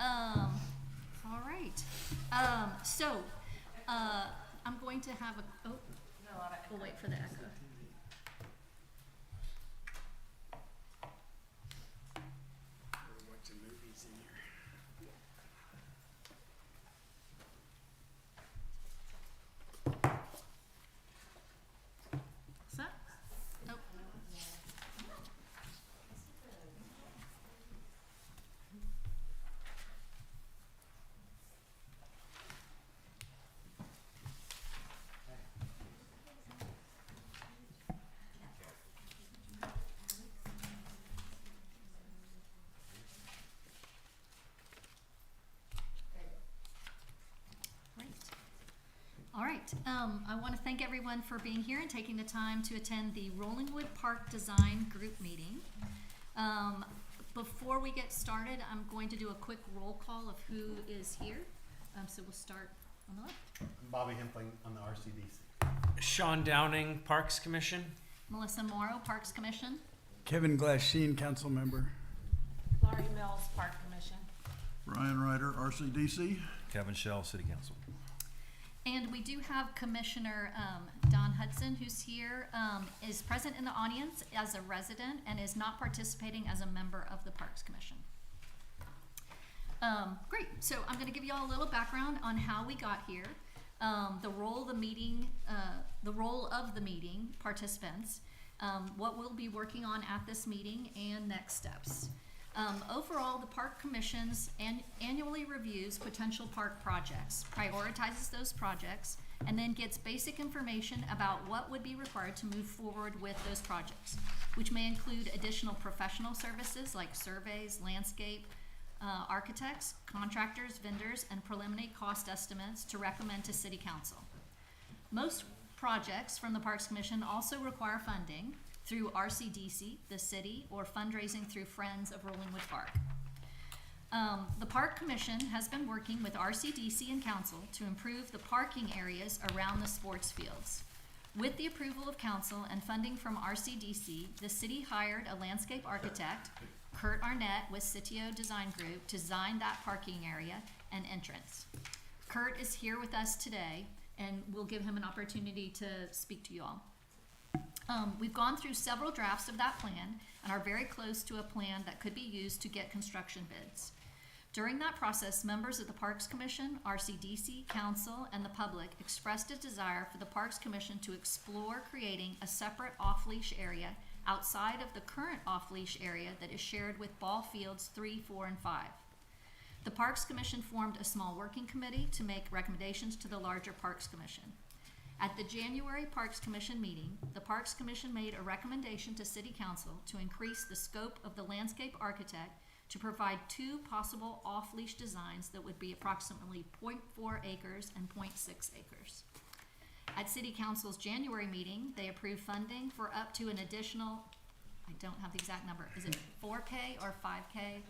All right. I'm going to have we'll wait for the echo. We're watching movies in here. What's that? Oh. Great. All right. I want to thank everyone for being here and taking the time to attend the Rollingwood Park Design Group meeting. Before we get started, I'm going to do a quick roll call of who is here. So we'll start on the left. I'm Bobby Hempling on the RCDC. Sean Downing, Parks Commission. Melissa Morrow, Parks Commission. Kevin Glasheen, council member. Laurie Mills, Park Commission. Ryan Ryder, RCDC. Kevin Shell, City Council. And we do have Commissioner Don Hudson, who's here, is present in the audience as a resident and is not participating as a member of the Parks Commission. Great, so I'm gonna give you all a little background on how we got here, the role of the meeting participants, what we'll be working on at this meeting, and next steps. Overall, the Park Commission's annually reviews potential park projects, prioritizes those projects, and then gets basic information about what would be required to move forward with those projects, which may include additional professional services like surveys, landscape, architects, contractors, vendors, and preliminary cost estimates to recommend to City Council. Most projects from the Parks Commission also require funding through RCDC, the city, or fundraising through Friends of Rollingwood Park. The Park Commission has been working with RCDC and Council to improve the parking areas around the sports fields. With the approval of Council and funding from RCDC, the city hired a landscape architect, Kurt Arnett with Sitio Design Group, to design that parking area and entrance. Kurt is here with us today, and we'll give him an opportunity to speak to you all. We've gone through several drafts of that plan and are very close to a plan that could be used to get construction bids. During that process, members of the Parks Commission, RCDC, Council, and the public expressed a desire for the Parks Commission to explore creating a separate off-leash area outside of the current off-leash area that is shared with ball fields 3, 4, and 5. The Parks Commission formed a small working committee to make recommendations to the larger Parks Commission. At the January Parks Commission meeting, the Parks Commission made a recommendation to City Council to increase the scope of the landscape architect to provide 2 possible off-leash designs that would be approximately 0.4 acres and 0.6 acres. At City Council's January meeting, they approved funding for up to an additional, I don't have the exact number, is it 4K or 5K?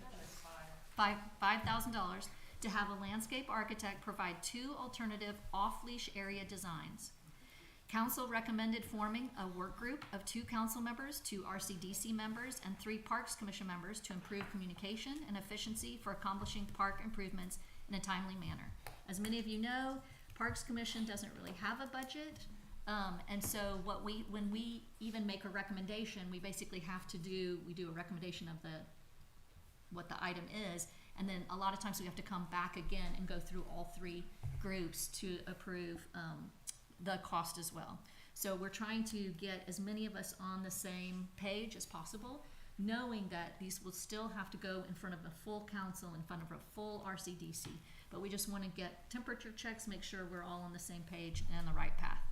$5,000 to have a landscape architect provide 2 alternative off-leash area designs. Council recommended forming a work group of 2 council members, 2 RCDC members, and 3 Parks Commission members to improve communication and efficiency for accomplishing park improvements in a timely manner. As many of you know, Parks Commission doesn't really have a budget, and so when we even make a recommendation, we basically have to do a recommendation of what the item is, and then a lot of times we have to come back again and go through all 3 groups to approve the cost as well. So we're trying to get as many of us on the same page as possible, knowing that these will still have to go in front of the full council, in front of a full RCDC. But we just want to get temperature checks, make sure we're all on the same page and the right path.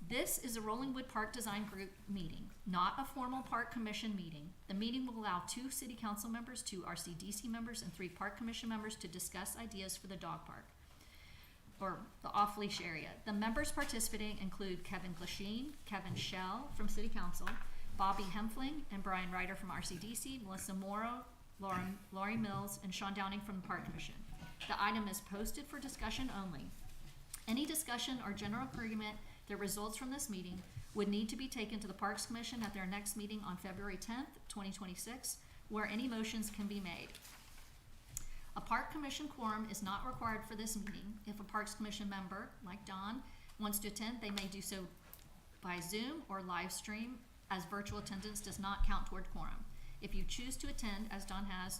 This is a Rollingwood Park Design Group meeting, not a formal Park Commission meeting. The meeting will allow 2 City Council members, 2 RCDC members, and 3 Park Commission members to discuss ideas for the dog park, or the off-leash area. The members participating include Kevin Glasheen, Kevin Shell from City Council, Bobby Hempling and Brian Ryder from RCDC, Melissa Morrow, Laurie Mills, and Sean Downing from the Park Commission. The item is posted for discussion only. Any discussion or general agreement that results from this meeting would need to be taken to the Parks Commission at their next meeting on February 10th, 2026, where any motions can be made. A park commission quorum is not required for this meeting. If a parks commission member, like Don, wants to attend, they may do so by Zoom or live stream, as virtual attendance does not count toward quorum. If you choose to attend, as Don has,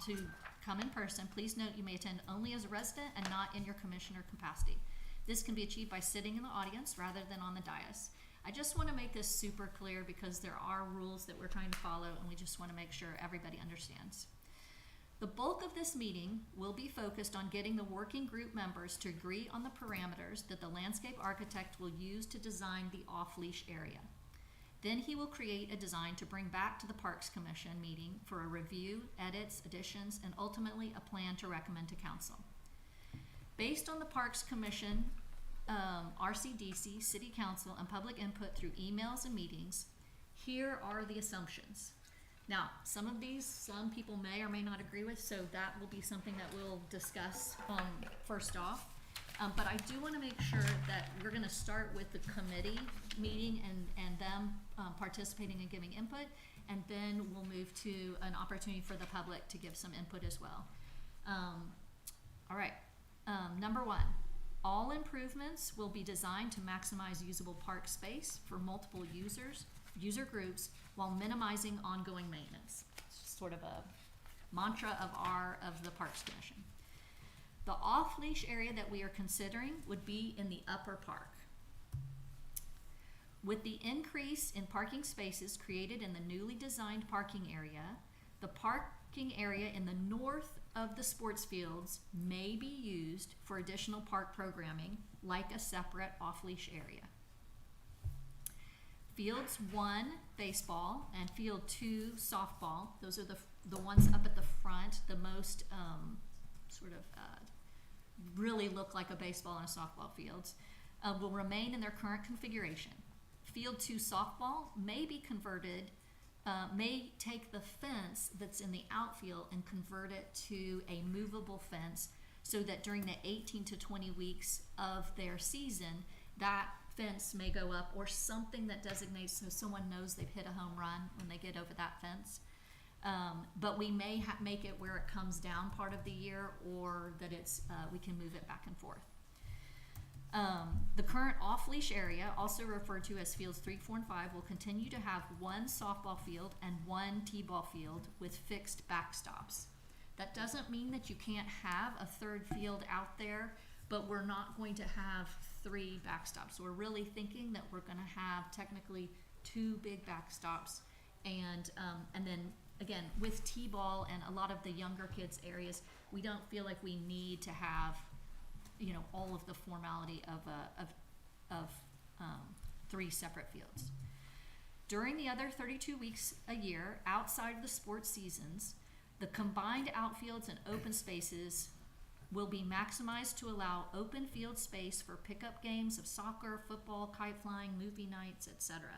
to come in person, please note you may attend only as a resident and not in your commissioner capacity. This can be achieved by sitting in the audience rather than on the dais. I just want to make this super clear because there are rules that we're trying to follow, and we just want to make sure everybody understands. The bulk of this meeting will be focused on getting the working group members to agree on the parameters that the landscape architect will use to design the off-leash area. Then he will create a design to bring back to the Parks Commission meeting for a review, edits, additions, and ultimately a plan to recommend to council. Based on the Parks Commission, RCDC, City Council, and public input through emails and meetings, here are the assumptions. Now, some of these, some people may or may not agree with, so that will be something that we'll discuss first off. But I do want to make sure that we're going to start with the committee meeting and them participating and giving input, and then we'll move to an opportunity for the public to give some input as well. All right. Number one, all improvements will be designed to maximize usable park space for multiple user groups, while minimizing ongoing maintenance. It's sort of a mantra of the Parks Commission. The off-leash area that we are considering would be in the upper park. With the increase in parking spaces created in the newly designed parking area, the parking area in the north of the sports fields may be used for additional park programming, like a separate off-leash area. Fields 1, baseball, and Field 2, softball, those are the ones up at the front, the most really look like a baseball and a softball fields, will remain in their current configuration. Field 2 softball may be converted, may take the fence that's in the outfield and convert it to a movable fence, so that during the 18 to 20 weeks of their season, that fence may go up, or something that designates so someone knows they've hit a home run when they get over that fence. But we may make it where it comes down part of the year, or that it's we can move it back and forth. The current off-leash area, also referred to as fields 3, 4, and 5, will continue to have one softball field and one t-ball field with fixed backstops. That doesn't mean that you can't have a third field out there, but we're not going to have 3 backstops. We're really thinking that we're going to have technically 2 big backstops, and then again with t-ball and a lot of the younger kids areas, we don't feel like we need to have, you know, all of the formality of 3 separate fields. During the other 32 weeks a year outside of the sports seasons, the combined outfields and open spaces will be maximized to allow open field space for pickup games of soccer, football, kite flying, movie nights, etc.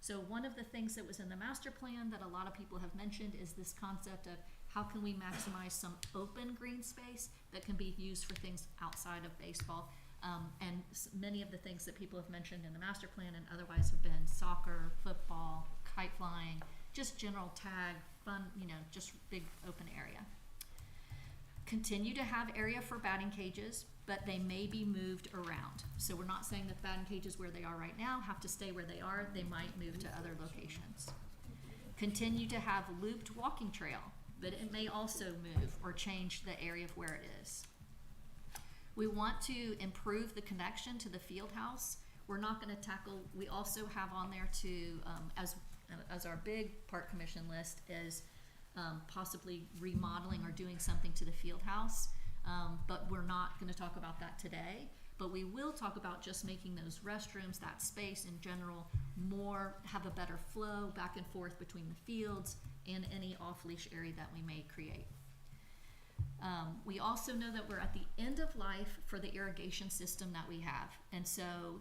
So one of the things that was in the master plan that a lot of people have mentioned is this concept of how can we maximize some open green space that can be used for things outside of baseball. And many of the things that people have mentioned in the master plan and otherwise have been soccer, football, kite flying, just general tag, fun, you know, just big open area. Continue to have area for batting cages, but they may be moved around. So we're not saying that batting cages where they are right now have to stay where they are. They might move to other locations. Continue to have looped walking trail, but it may also move or change the area of where it is. We want to improve the connection to the field house. We're not going to tackle, we also have on there to, as our big park commission list is possibly remodeling or doing something to the field house. But we're not going to talk about that today. But we will talk about just making those restrooms, that space in general, more, have a better flow back and forth between the fields and any off-leash area that we may create. We also know that we're at the end of life for the irrigation system that we have. And so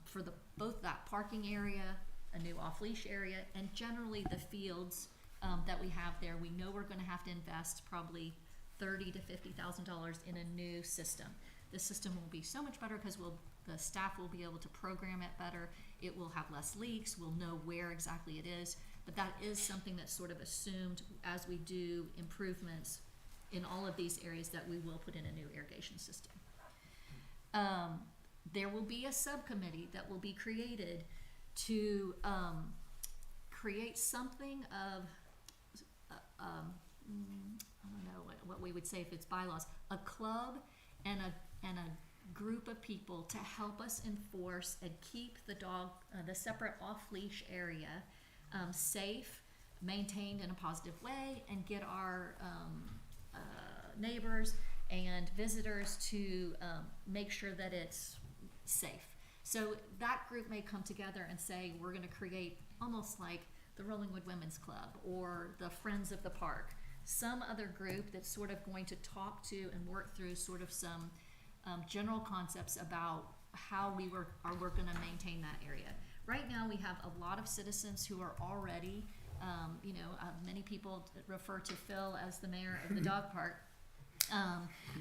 for both that parking area, a new off-leash area, and generally the fields that we have there, we know we're going to have to invest probably $30,000 to $50,000 in a new system. The system will be so much better because the staff will be able to program it better. It will have less leaks. We'll know where exactly it is. But that is something that's sort of assumed as we do improvements in all of these areas that we will put in a new irrigation system. There will be a subcommittee that will be created to create something of, I don't know what we would say if it's bylaws, a club and a group of people to help us enforce and keep the dog, the separate off-leash area safe, maintained in a positive way, and get our neighbors and visitors to make sure that it's safe. So that group may come together and say, we're going to create almost like the Rollingwood Women's Club or the Friends of the Park, some other group that's sort of going to talk to and work through sort of some general concepts about how we're going to maintain that area. Right now, we have a lot of citizens who are already, many people refer to Phil as the mayor of the dog park.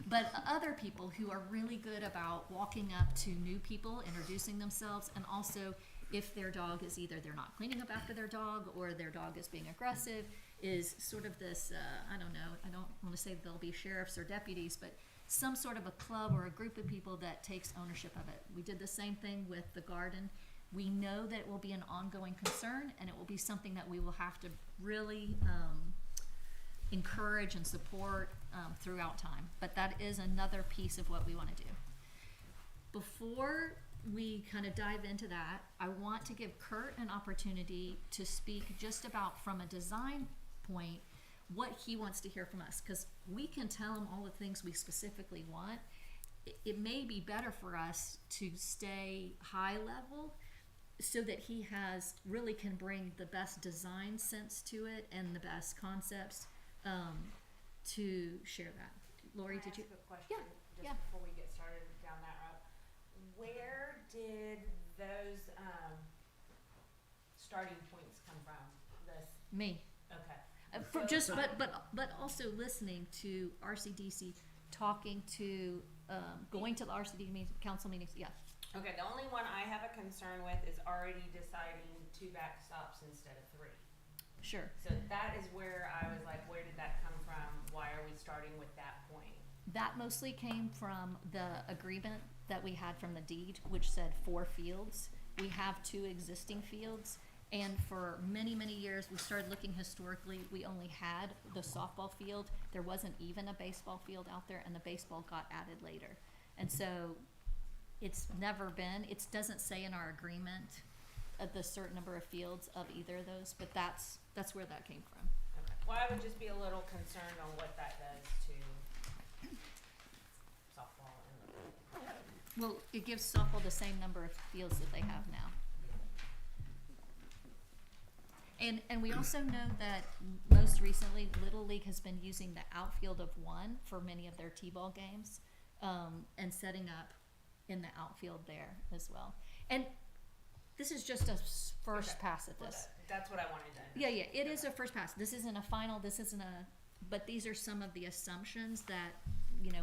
But other people who are really good about walking up to new people, introducing themselves, and also if their dog is either they're not cleaning up after their dog or their dog is being aggressive, is sort of this, I don't want to say they'll be sheriffs or deputies, but some sort of a club or a group of people that takes ownership of it. We did the same thing with the garden. We know that it will be an ongoing concern, and it will be something that we will have to really encourage and support throughout time. But that is another piece of what we want to do. Before we kind of dive into that, I want to give Kurt an opportunity to speak just about, from a design point, what he wants to hear from us, because we can tell him all the things we specifically want. It may be better for us to stay high level so that he really can bring the best design sense to it and the best concepts to share that. Lori, did you? Can I ask a question? Yeah, Just before we get started down that route. Where did those starting points come from? Me. Okay. But also listening to RCDC, talking to, going to the RCD council meetings, yeah. Okay, the only one I have a concern with is already deciding 2 backstops instead of 3. Sure. So that is where I was like, where did that come from? Why are we starting with that point? That mostly came from the agreement that we had from the deed, which said 4 fields. We have 2 existing fields, and for many, many years, we started looking historically, we only had the softball field. There wasn't even a baseball field out there, and the baseball got added later. And so it's never been, it doesn't say in our agreement the certain number of fields of either of those, but that's where that came from. Okay. Well, I would just be a little concerned on what that does to softball and Well, it gives softball the same number of fields that they have now. And we also know that most recently, Little League has been using the outfield of 1 for many of their T-ball games, and setting up in the outfield there as well. And this is just a first pass at this. that's what I wanted to Yeah, it is a first pass. This isn't a final, but these are some of the assumptions that,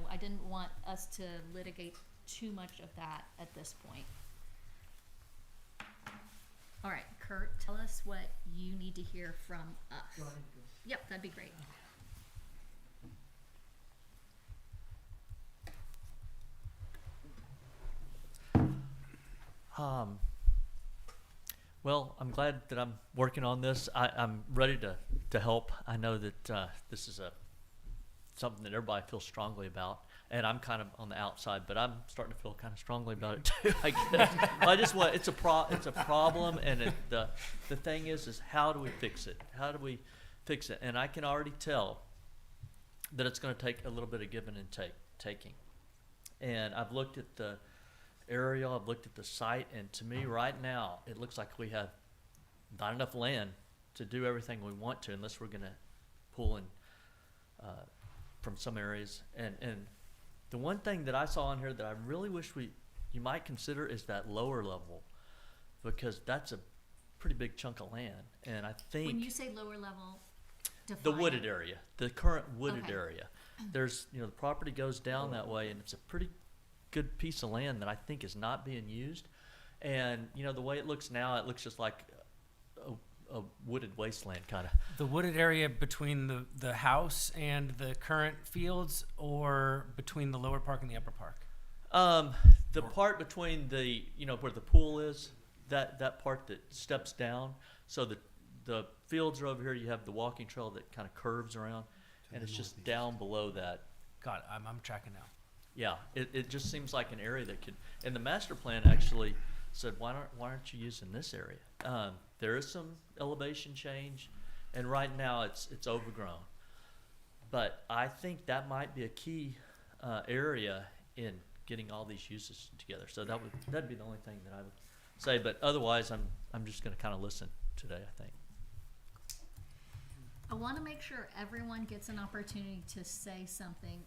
I didn't want us to litigate too much of that at this point. All right, Kurt, tell us what you need to hear from us. Yep, that'd be great. Well, I'm glad that I'm working on this. I'm ready to help. I know that this is something that everybody feels strongly about, and I'm kind of on the outside, but I'm starting to feel kind of strongly about it too, I guess. It's a problem, and the thing is how do we fix it? How do we fix it? And I can already tell that it's going to take a little bit of giving and taking. And I've looked at the aerial, I've looked at the site, and to me right now it looks like we have not enough land to do everything we want to, unless we're going to pull in from some areas. And the one thing that I saw in here that I really wish you might consider is that lower level, because that's a pretty big chunk of land. And I think When you say lower level, define the wooded it. area, the current wooded Okay. area, there's the property goes down that way, and it's a pretty good piece of land that I think is not being used. And the way it looks now, it looks just like a wooded wasteland kind of. The wooded area between the house and the current fields, or between the lower park and the upper park? The part between the, where the pool is, that part that steps down. So the fields are over here. You have the walking trail that kind of curves around, and it's just down below that. Got it. I'm tracking now. Yeah, it just seems like an area that could, and the master plan actually said, why aren't you using this area? There is some elevation change, and right now it's overgrown. But I think that might be a key area in getting all these uses together. So that'd be the only thing that I would say. But otherwise, I'm just going to kind of listen today, I think. I want to make sure everyone gets an opportunity to say something,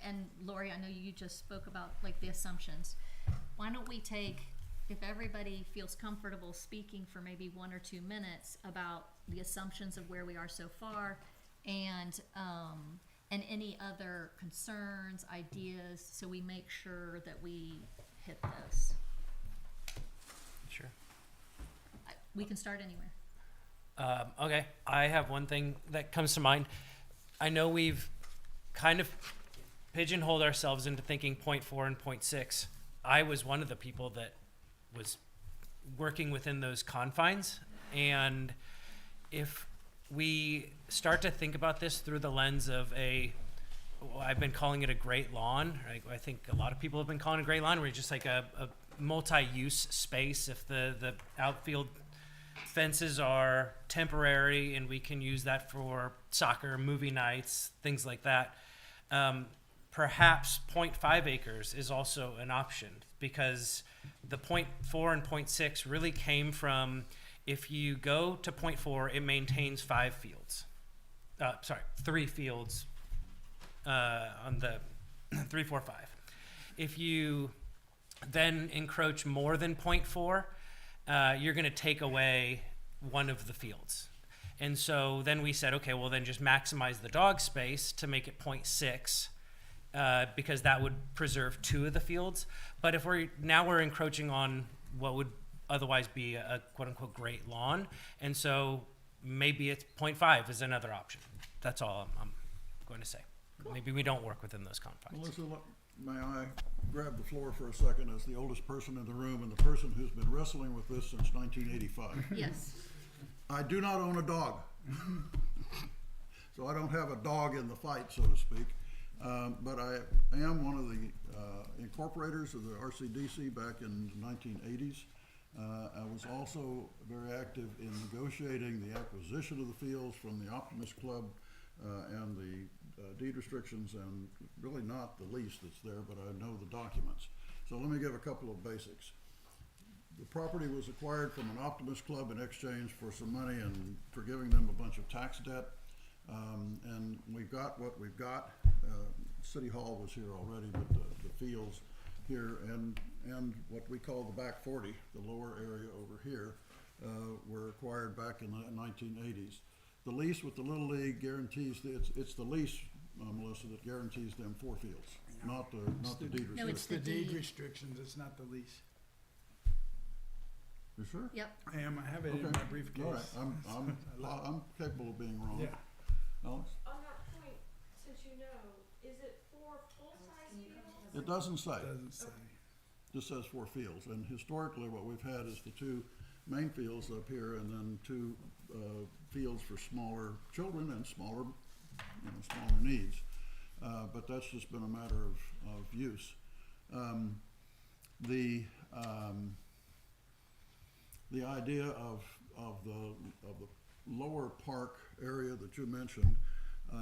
and Lori, I know you just spoke about like the assumptions. Why don't we take, if everybody feels comfortable speaking for maybe 1 or 2 minutes about the assumptions of where we are so far, and any other concerns, ideas, so we make sure that we hit those. Sure. We can start anywhere. Okay, I have one thing that comes to mind. I know we've kind of pigeonholed ourselves into thinking 0.4 and 0.6. I was one of the people that was working within those confines, and if we start to think about this through the lens of I've been calling it a great lawn, right? I think a lot of people have been calling it a great lawn, where it's just like a multi-use space. If the outfield fences are temporary and we can use that for soccer, movie nights, things like that, perhaps 0.5 acres is also an option, because the 0.4 and 0.6 really came from, if you go to 0.4, it maintains 3 fields on the 3, 4, 5. If you then encroach more than 0.4, you're going to take away one of the fields. And so then we said, okay, well then just maximize the dog space to make it 0.6, because that would preserve 2 of the fields. But if we're encroaching on what would otherwise be a quote unquote great lawn, and so maybe it's 0.5 is another option. That's all I'm going to say. Cool. Maybe we don't work within those confines. Melissa, may I grab the floor for a second as the oldest person in the room and the person who's been wrestling with this since 1985? Yes. I do not own a dog. So I don't have a dog in the fight, so to speak. But I am one of the incorporators of the RCDC back in the 1980s. I was also very active in negotiating the acquisition of the fields from the Optimist Club and the deed restrictions, and really not the lease that's there, but I know the documents. So let me give a couple of basics. The property was acquired from an Optimist Club in exchange for some money and for giving them a bunch of tax debt. And we've got what we've got. City Hall was here already, but the fields here and what we call the back 40, the lower area over here, were acquired back in the 1980s. The lease with the Little League guarantees, it's the lease, Melissa, that guarantees them 4 fields, not the deed No, restriction. it's It's the deed deed. restrictions, it's not the lease. You sure? Yep. I have it in Okay. my briefcase. All right, I'm capable of being wrong. Yeah. Alex? On that point, since you know, is it 4 full-size fields? It doesn't say. Doesn't say. Just says 4 fields, and historically what we've had is the 2 main fields up here, and then 2 fields for smaller children and smaller needs. But that's just been a matter of use. The idea of the lower park area that you mentioned,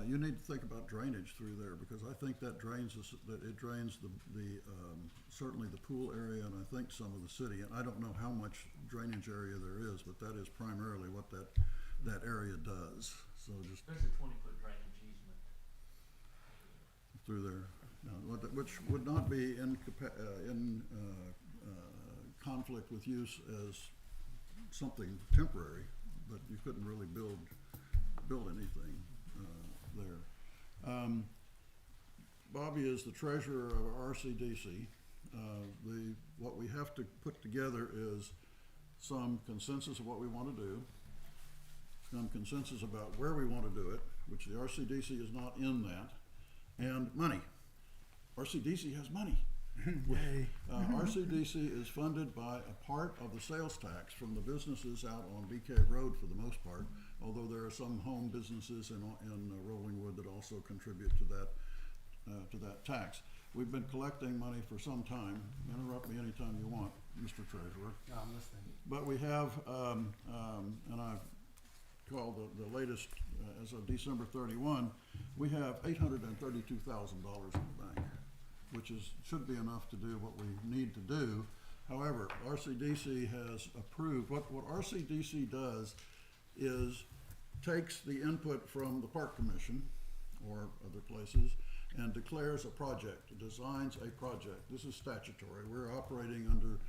you need to think about drainage through there, because I think that drains certainly the pool area, and I think some of the city. And I don't know how much drainage area there is, but that is primarily what that area does. So just There's a 20-foot drainage easement. through there, which would not be in conflict with use as something temporary, but you couldn't really build anything there. Bobby is the treasurer of RCDC. What we have to put together is some consensus of what we want to do, some consensus about where we want to do it, which the RCDC is not in that, and money. RCDC has money. Yay. RCDC is funded by a part of the sales tax from the businesses out on BK Road for the most part, although there are some home businesses in Rollingwood that also contribute to that tax. We've been collecting money for some time. Interrupt me anytime you want, Mr. Treasurer. No, I'm listening. But we have, and I've called the latest, as of December 31, we have $832,000 in the bank, which should be enough to do what we need to do. However, RCDC has approved, what RCDC does is takes the input from the Park Commission or other places and declares a project, designs a project. This is statutory. We're operating under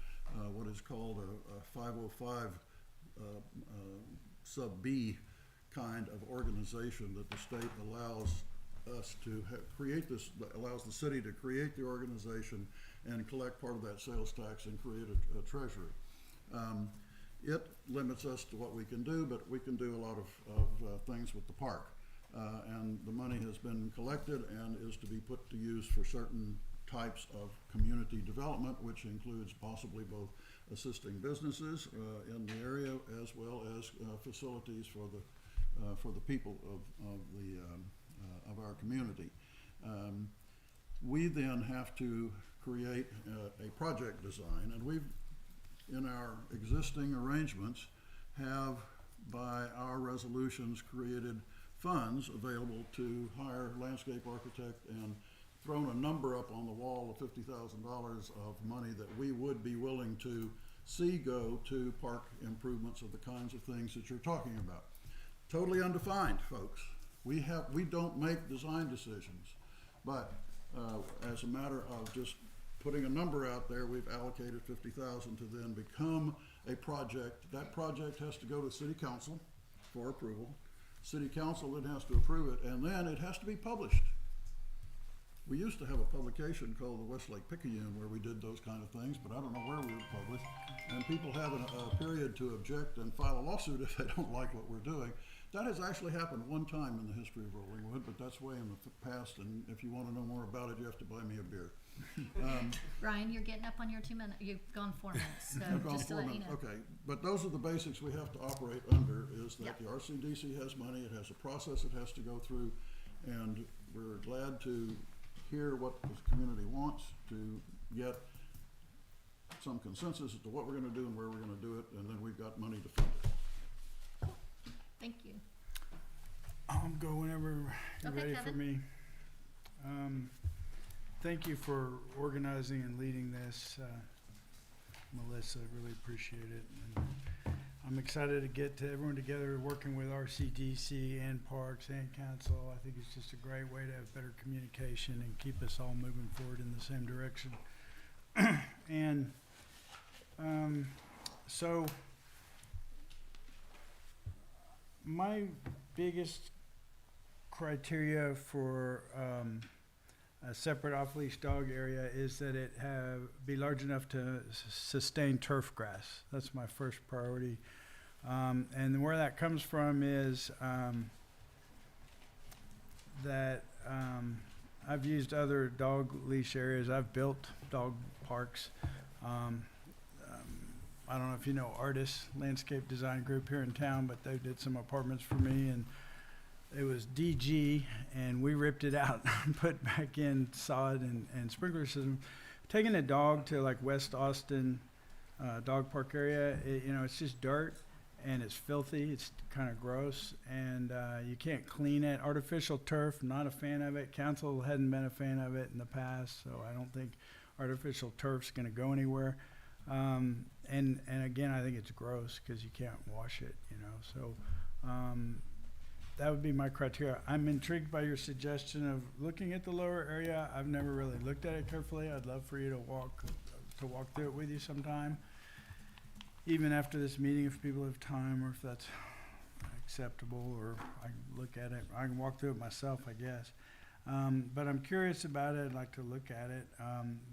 what is called a 505 sub B kind of organization that the state allows us to create this, allows the city to create the organization and collect part of that sales tax and create a treasury. It limits us to what we can do, but we can do a lot of things with the park. And the money has been collected and is to be put to use for certain types of community development, which includes possibly both assisting businesses in the area as well as facilities for the people of our community. We then have to create a project design, and we've, in our existing arrangements, have by our resolutions created funds available to hire landscape architect and thrown a number up on the wall of $50,000 of money that we would be willing to see go to park improvements of the kinds of things that you're talking about. Totally undefined, folks. We don't make design decisions, but as a matter of just putting a number out there, we've allocated $50,000 to then become a project. That project has to go to City Council for approval. City Council then has to approve it, and then it has to be published. We used to have a publication called the Westlake Picayune where we did those kind of things, but I don't know where we would publish. And people have a period to object and file a lawsuit if they don't like what we're doing. That has actually happened one time in the history of Rollingwood, but that's way in the past, and if you want to know more about it, you have to buy me a beer. Ryan, you're getting up on your 2 minutes. You've gone 4 minutes, so I've gone just to 4 let you minutes. know. Okay, but those are the basics we have to operate under, is that Yep. the RCDC has money, it has a process it has to go through, and we're glad to hear what the community wants, to get some consensus as to what we're gonna do and where we're gonna do it, and then we've got money to fund it. Thank you. I'll go whenever you're Okay, ready for Kevin. me. Thank you for organizing and leading this, Melissa. Really appreciate it. And I'm excited to get to everyone together, working with RCDC and Parks and Council. I think it's just a great way to have better communication and keep us all moving forward in the same direction. And so my biggest criteria for a separate off-leash dog area is that it be large enough to sustain turf grass. That's my first priority. And where that comes from is that I've used other dog leash areas. I've built dog parks. I don't know if you know Artis Landscape Design Group here in town, but they did some apartments for me, and it was DG, and we ripped it out and put back in sod and sprinkler system. Taking a dog to like West Austin dog park area, it's just dirt and it's filthy. It's kind of gross, and you can't clean it. Artificial turf, not a fan of it. Council hadn't been a fan of it in the past, so I don't think artificial turf's going to go anywhere. And again, I think it's gross because you can't wash it, So that would be my criteria. I'm intrigued by your suggestion of looking at the lower area. I've never really looked at it carefully. I'd love for you to walk through it with you sometime, even after this meeting, if people have time or if that's acceptable, or I can look at it. I can walk through it myself, I guess. But I'm curious about it. I'd like to look at it.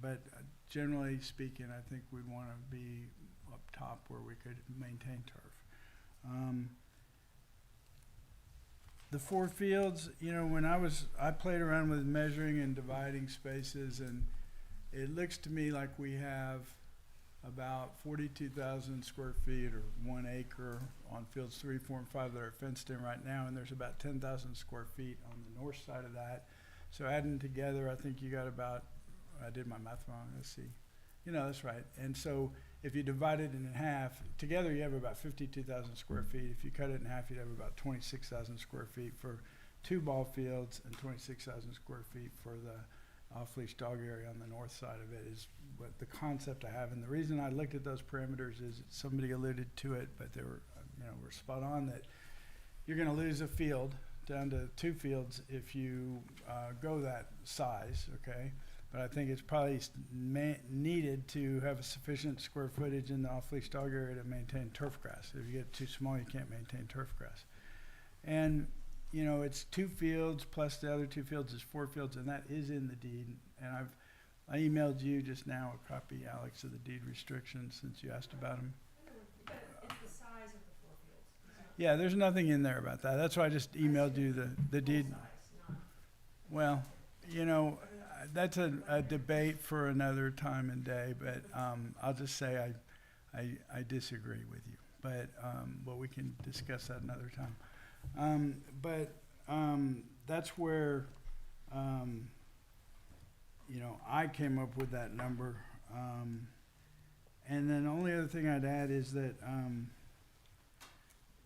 But generally speaking, I think we'd want to be up top where we could maintain turf. the 4 fields, when I played around with measuring and dividing spaces, and it looks to me like we have about 42,000 square feet or 1 acre on fields 3, 4, and 5 that are fenced in right now, and there's about 10,000 square feet on the north side of that. So adding together, I think you got about, I did my math wrong, let's see. That's right. And so if you divide it in half, together you have about 52,000 square feet. If you cut it in half, you'd have about 26,000 square feet for 2 ball fields and 26,000 square feet for the off-leash dog area on the north side of it is what the concept I have. And the reason I looked at those parameters is somebody alluded to it, but they were, were spot on that you're going to lose a field down to 2 fields if you go that size, okay? But I think it's probably needed to have a sufficient square footage in the off-leash dog area to maintain turf grass. If you get too small, you can't maintain turf grass. And, it's 2 fields plus the other 2 fields is 4 fields, and that is in the deed. And I emailed you just now a copy, Alex, of the deed restrictions since you asked about them. But it's the size of the 4 fields. Yeah, there's nothing in there about that. That's why I just emailed you the deed. Well, that's a debate for another time and day, but I'll just say I disagree with you. But we can discuss that another time. That's where I came up with that number. And then the only other thing I'd add is that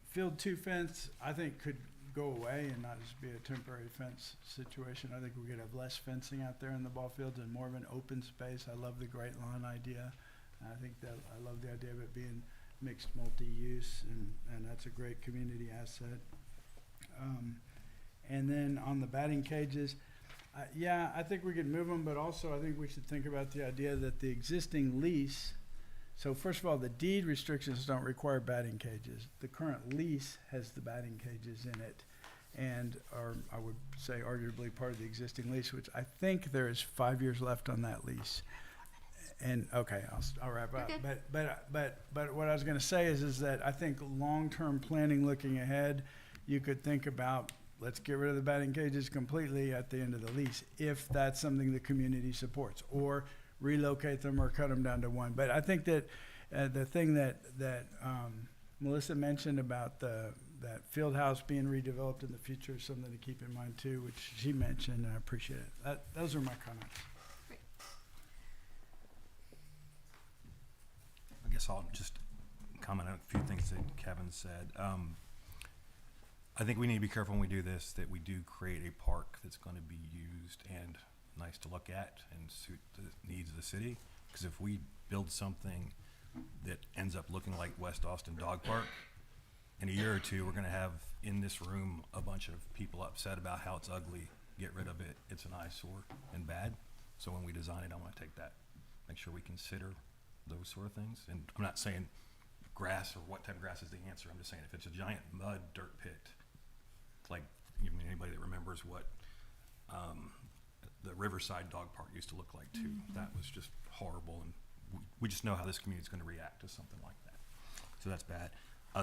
field 2 fence, I think, could go away and not just be a temporary fence situation. I think we could have less fencing out there in the ball fields and more of an open space. I love the Great Lawn idea. I think that I love the idea of it being mixed multi-use, and that's a great community asset. And then on the batting cages, I think we could move them, but also I think we should think about the idea that the existing lease, so first of all, the deed restrictions don't require batting cages. The current lease has the batting cages in it and are, I would say, arguably part of the existing lease, which I think there is 5 years left on that lease. And okay, I'll wrap up. Okay. But what I was going to say is that I think long-term planning, looking ahead, you could think about, let's get rid of the batting cages completely at the end of the lease, if that's something the community supports, or relocate them or cut them down to 1. But I think that the thing that Melissa mentioned about that field house being redeveloped in the future is something to keep in mind too, which she mentioned, and I appreciate it. Those are my comments. I guess I'll just comment on a few things that Kevin said. I think we need to be careful when we do this, that we do create a park that's going to be used and nice to look at and suit the needs of the city. Because if we build something that ends up looking like West Austin Dog Park, in a year or two, we're going to have in this room a bunch of people upset about how it's ugly. Get rid of it. It's an eyesore and bad. So when we design it, I want to take that, make sure we consider those sort of things. And I'm not saying grass or what type of grass is the answer. I'm just saying if it's a giant mud dirt pit, like anybody that remembers what the Riverside Dog Park used to look like too, that was just horrible. And we just know how this community is going to react to something like that. So that's bad.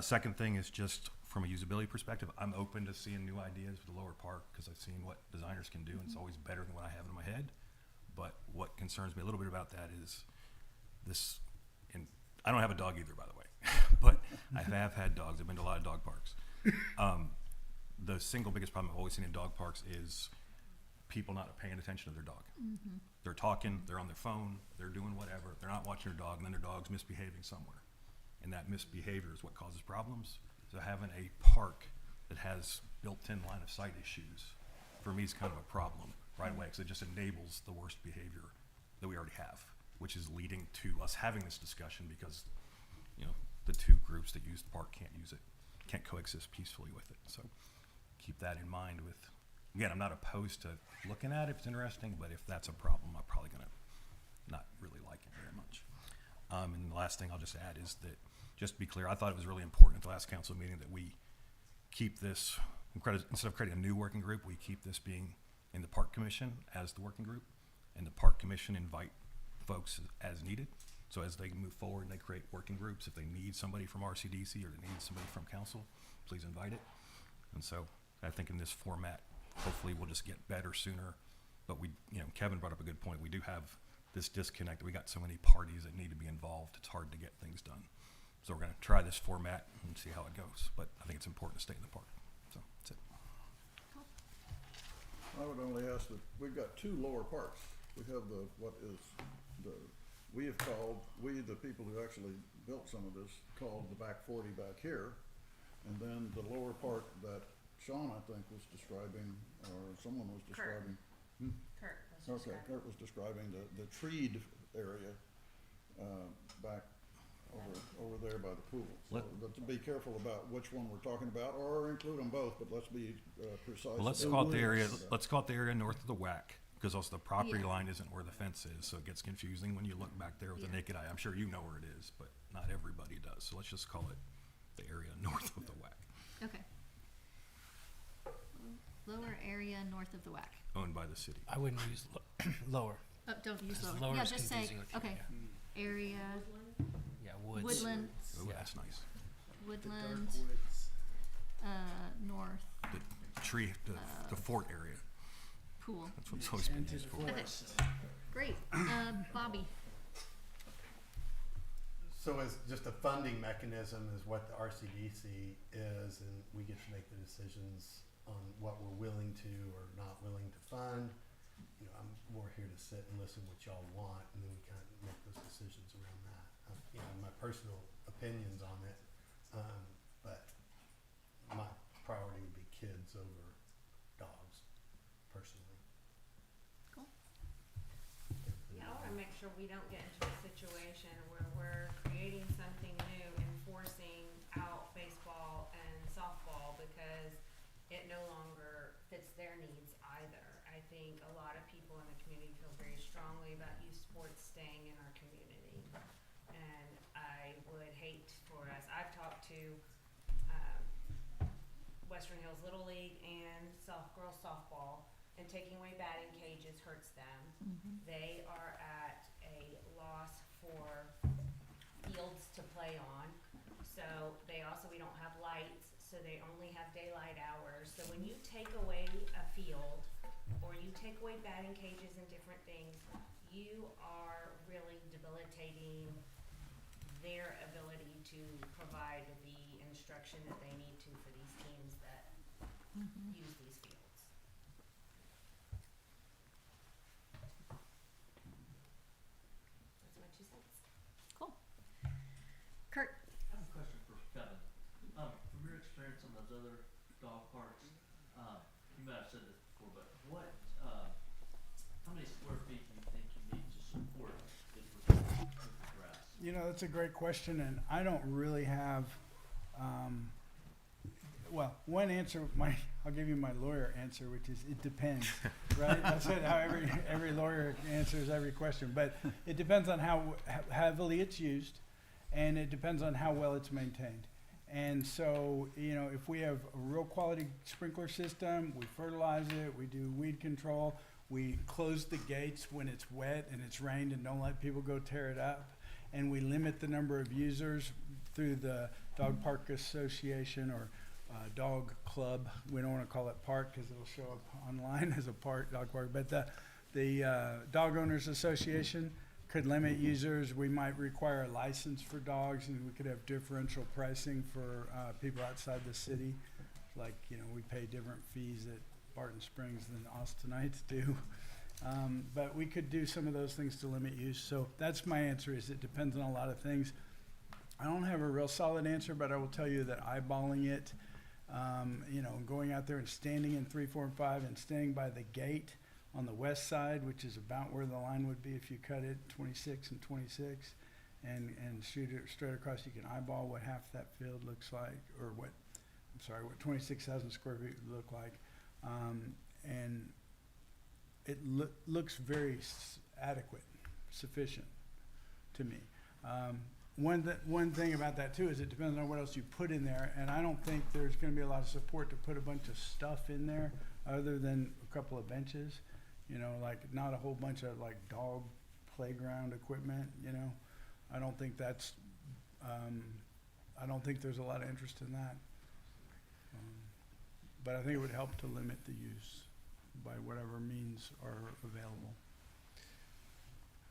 Second thing is just from a usability perspective, I'm open to seeing new ideas for the lower park because I've seen what designers can do, and it's always better than what I have in my head. But what concerns me a little bit about that is this, and I don't have a dog either, by the way, but I have had dogs. I've been to a lot of dog parks. The single biggest problem I've always seen in dog parks is people not paying attention to their dog. They're talking, they're on their phone, they're doing whatever, they're not watching their dog, and then their dog's misbehaving somewhere. And that misbehavior is what causes problems. So having a park that has built-in line of sight issues, for me, is kind of a problem right away, because it just enables the worst behavior that we already have, which is leading to us having this discussion because, the 2 groups that use the park can't coexist peacefully with it. So keep that in mind with, again, I'm not opposed to looking at it if it's interesting, but if that's a problem, I'm probably going to not really like it very much. And the last thing I'll just add is that, just to be clear, I thought it was really important at the last council meeting that we keep this, instead of creating a new working group, we keep this being in the Park Commission as the working group, and the Park Commission invite folks as needed. So as they move forward and they create working groups, if they need somebody from RCDC or they need somebody from council, please invite it. And so I think in this format, hopefully we'll just get better sooner. But we, Kevin brought up a good point. We do have this disconnect. We got so many parties that need to be involved. It's hard to get things done. So we're gonna try this format and see how it goes. But I think it's important to stay in the park. So that's it. I would only ask that, we've got two lower parks. We have the people who actually built some of this, called the back 40 back here. And then the lower part that Sean, I think, was describing, or someone was describing. Kurt was Okay, describing. Kurt was describing the treed area, back over there by the pool. So to be careful about which one we're talking about, or include them both, but let's be precise. Well, let's about call it the area. woods. Let's call it the area north of the WAC, because also the property Yeah. line isn't where the fence is, so it gets confusing when you look back there with the Yeah. naked eye. I'm sure you know where it is, but not everybody does. So let's just call it the area north of the WAC, Okay. Lower area north of the WAC. owned by the city. I wouldn't use lower. Oh, don't use Because lower. lower Yeah, is just say, confusing with you, okay, area, Yeah, woods. woodland, Oh, Yeah. that's nice. The woodland, dark woods. north, The tree, the fort area. pool. That's what it's always been And to used the for. forest. Great. Bobby. So as just a funding mechanism is what the RCDC is, and we get to make the decisions on what we're willing to or not willing to fund. I'm more here to sit and listen what y'all want, and then we kind of make those decisions around that. My personal opinions on it, but my priority would be kids over dogs, personally. Cool. Yeah, I wanna make sure we don't get into a situation where we're creating something new and forcing out baseball and softball because it no longer fits their needs either. I think a lot of people in the community feel very strongly about youth sports staying in our community. And I would hate for us, I've talked to, Western Hills Little League and girls softball, and taking away batting cages hurts them. They are at a loss for fields to play on. So we don't have lights, so they only have daylight hours. So when you take away a field, or you take away batting cages and different things, you are really debilitating their ability to provide the instruction that they need to for these teams that use these fields. That's my 2 cents. Cool. Kurt. I have a question for Kevin. From your experience on those other dog parks, you might have said this before, but how many square feet do you think you need to support it with the grass? That's a great question, and I don't really have, one answer, I'll give you my lawyer answer, which is it depends, right? That's how every lawyer answers every question, but it depends on how heavily it's used, and it depends on how well it's maintained. And so, if we have a real quality sprinkler system, we fertilize it, we do weed control, we close the gates when it's wet and it's rained and don't let people go tear it up, and we limit the number of users through the Dog Park Association or dog club. We don't want to call it park because it'll show up online as a dog park, but the Dog Owners Association could limit users. We might require a license for dogs, and we could have differential pricing for people outside the city. Like, we pay different fees at Barton Springs than Austinites do. But we could do some of those things to limit use. So that's my answer, is it depends on a lot of things. I don't have a real solid answer, but I will tell you that eyeballing it, going out there and standing in 3, 4, and 5 and standing by the gate on the west side, which is about where the line would be if you cut it 26 and 26 and shoot it straight across, you can eyeball what half that field looks like, or what 26,000 square feet would look like. And it looks very adequate, sufficient to me. One thing about that too is it depends on what else you put in there, and I don't think there's going to be a lot of support to put a bunch of stuff in there other than a couple of benches, like not a whole bunch of like dog playground equipment. I don't think that's I don't think there's a lot of interest in that. But I think it would help to limit the use by whatever means are available.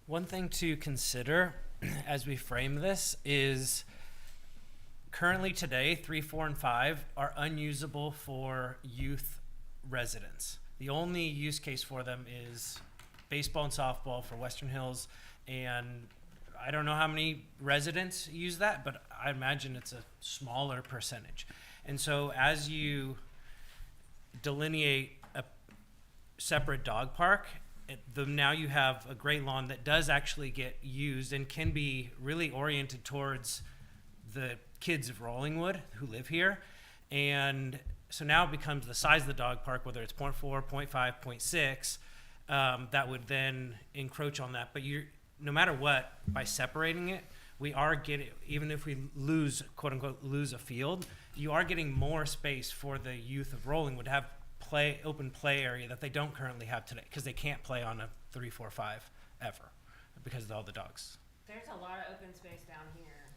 One thing to consider as we frame this is currently today, 3, 4, and 5 are unusable for youth residents. The only use case for them is baseball and softball for Western Hills, and I don't know how many residents use that, but I imagine it's a smaller percentage. And so as you delineate a separate dog park, now you have a great lawn that does actually get used and can be really oriented towards the kids of Rollingwood who live here. And so now it becomes the size of the dog park, whether it's 0.4, 0.5, 0.6, that would then encroach on that. But no matter what, by separating it, we are getting, even if we lose, quote unquote, lose a field, you are getting more space for the youth of Rollingwood to have open play area that they don't currently have today, because they can't play on a 3, 4, 5 ever because of all the dogs. There's a lot of open space down here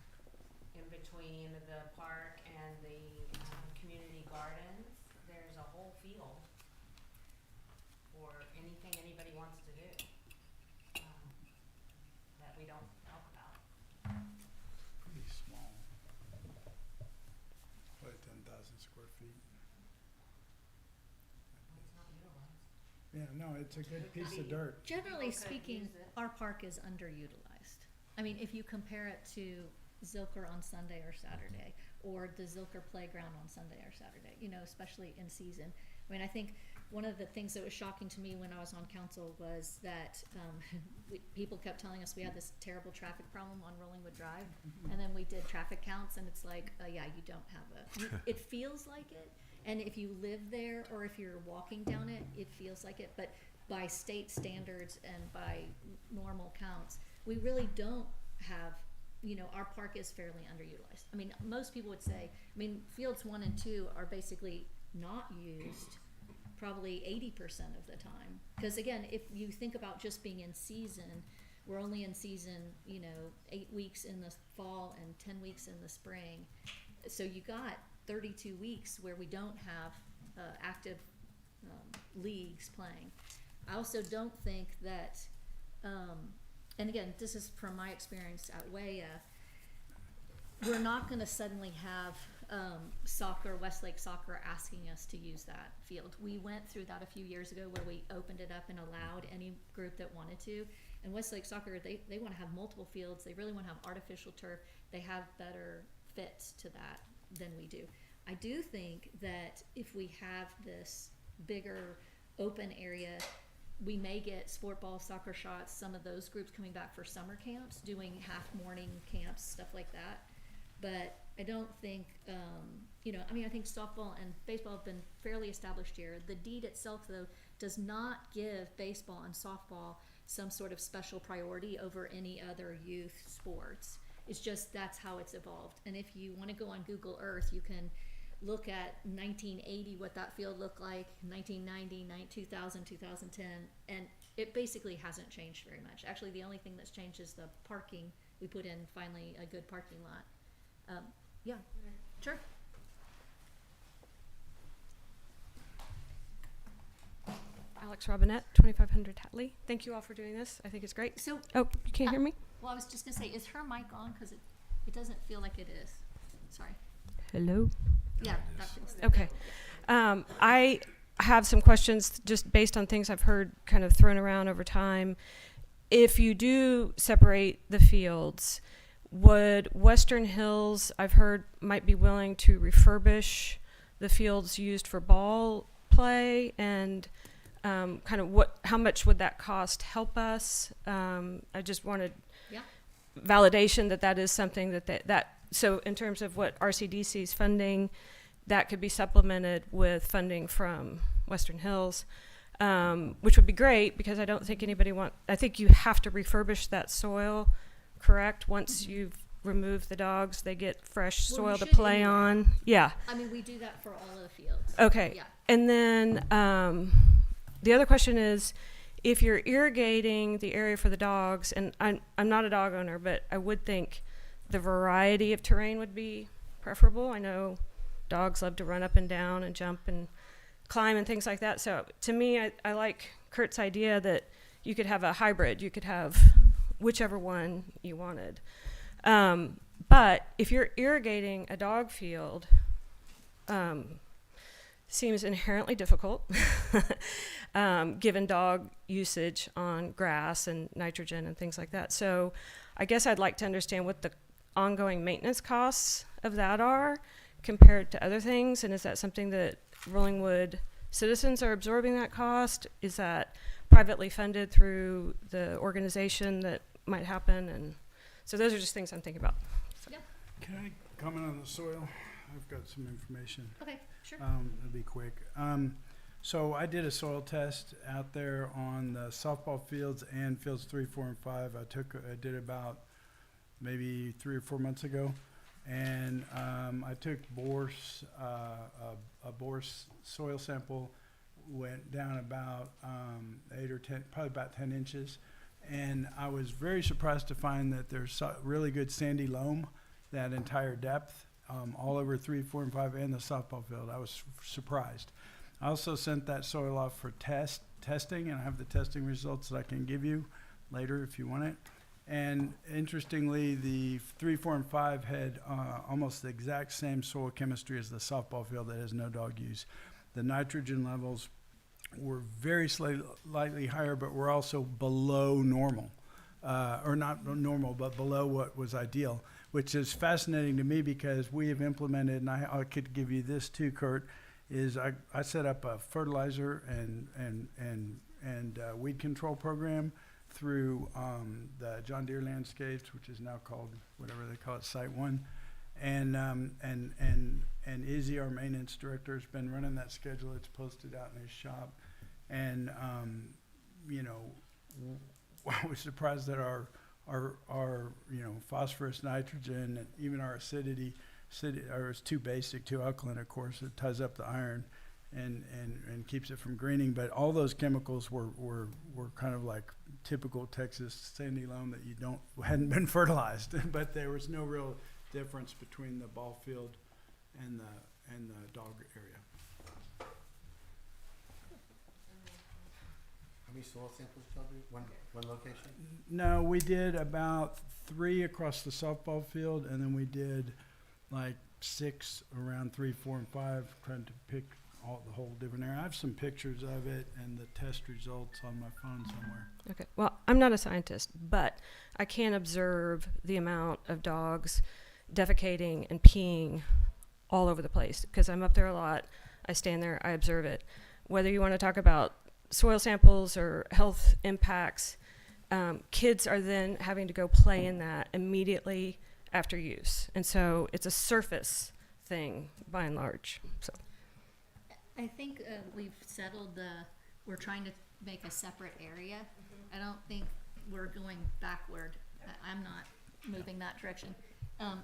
in between the park and the community gardens. There's a whole field for anything anybody wants to do that we don't talk about. Pretty small. Probably 10,000 square feet. It's not utilized. Yeah, no, it's a good It could piece of be- dirt. Generally People could speaking, use it. our park is underutilized. I mean, if you compare it to Zilker on Sunday or Saturday, or the Zilker playground on Sunday or Saturday, you know, especially in season. I mean, I think one of the things that was shocking to me when I was on council was that people kept telling us we had this terrible traffic problem on Rollingwood Drive, and then we did traffic counts, and it's like, yeah, you don't have it feels like it, and if you live there or if you're walking down it, it feels like it, but by state standards and by normal counts, we really don't have, you know, our park is fairly underutilized. I mean, most people would say, I mean, fields 1 and 2 are basically not used probably 80% of the time. Because again, if you think about just being in season, we're only in season, you know, 8 weeks in the fall and 10 weeks in the spring. So you got 32 weeks where we don't have active leagues playing. I also don't think that, and again, this is from my experience at WEA, we're not going to suddenly have soccer, Westlake Soccer, asking us to use that field. We went through that a few years ago where we opened it up and allowed any group that wanted to. And Westlake Soccer, they want to have multiple fields. They really want to have artificial turf. They have better fits to that than we do. I do think that if we have this bigger open area, we may get sport ball, soccer shots, some of those groups coming back for summer camps, doing half morning camps, stuff like that. But I don't think, you know, I mean, I think softball and baseball have been fairly established here. The deed itself, though, does not give baseball and softball some sort of special priority over any other youth sports. It's just that's how it's evolved. And if you want to go on Google Earth, you can look at 1980, what that field looked like, 1990, 2000, 2010, and it basically hasn't changed very much. Actually, the only thing that's changed is the parking. We put in finally a good parking lot. Yeah, sure. Alex Robinette, 2500 Hatley. Thank you all for doing this. I think it's great. So, Oh, you can't hear me? well, I was just gonna say, is her mic on? Because it doesn't feel like it is. Sorry. Hello? Yeah, that feels Okay. I have some questions just based on things I've heard kind of thrown around over time. If you do separate the fields, would Western Hills, I've heard, might be willing to refurbish the fields used for ball play, and kind of how much would that cost help us? I just wanted Yeah. validation that is something that so in terms of what RCDC's funding, that could be supplemented with funding from Western Hills, which would be great, because I don't think I think you have to refurbish that soil, correct? Once you've removed the dogs, they get fresh Well, we soil to should play anyway. on. Yeah. I mean, we do that for all of the fields. Okay. Yeah. And then the other question is, if you're irrigating the area for the dogs, and I'm not a dog owner, but I would think the variety of terrain would be preferable. I know dogs love to run up and down and jump and climb and things like that. So to me, I like Kurt's idea that you could have a hybrid. You could have whichever one you wanted. But if you're irrigating a dog field, seems inherently difficult given dog usage on grass and nitrogen and things like that. So I guess I'd like to understand what the ongoing maintenance costs of that are compared to other things. And is that something that Rollingwood citizens are absorbing that cost? Is that privately funded through the organization that might happen? And so those are just things I'm thinking about. Yep. Can I comment on the soil? I've got some information. Okay, sure. It'll be quick. So I did a soil test out there on the softball fields and fields 3, 4, and 5. I did about maybe 3 or 4 months ago, and I took a bore soil sample, went down about 8 or 10, probably about 10 inches, and I was very surprised to find that there's really good sandy loam that entire depth. All over 3, 4, and 5 and the softball field. I was surprised. I also sent that soil off for testing, and I have the testing results that I can give you later if you want it. And interestingly, the 3, 4, and 5 had almost the exact same soil chemistry as the softball field that has no dog use. The nitrogen levels were very slightly higher, but were also below normal. Or not normal, but below what was ideal, which is fascinating to me because we have implemented, and I could give you this too, Kurt, is I set up a fertilizer and weed control program through the John Deere Landscapes, which is now called whatever they call it, Site One, and Izzy, our maintenance director, has been running that schedule. It's posted out in his shop, and you know, I was surprised that our phosphorus, nitrogen, and even our acidity is too basic, too alkaline. Of course, it ties up the iron and keeps it from greening. But all those chemicals were kind of like typical Texas sandy loam that hadn't been fertilized. But there was no real difference between the ball field and the dog area. How many soil samples, y'all do? One location? No, we did about 3 across the softball field, and then we did like 6 around 3, 4, and 5, trying to pick the whole different area. I have some pictures of it and the test results on my phone somewhere. Okay. Well, I'm not a scientist, but I can observe the amount of dogs defecating and peeing all over the place because I'm up there a lot. I stand there, I observe it. Whether you want to talk about soil samples or health impacts, kids are then having to go play in that immediately after use. And so it's a surface thing by and large. So I think we've settled we're trying to make a separate area. I don't think we're going backward. I'm not moving that direction. I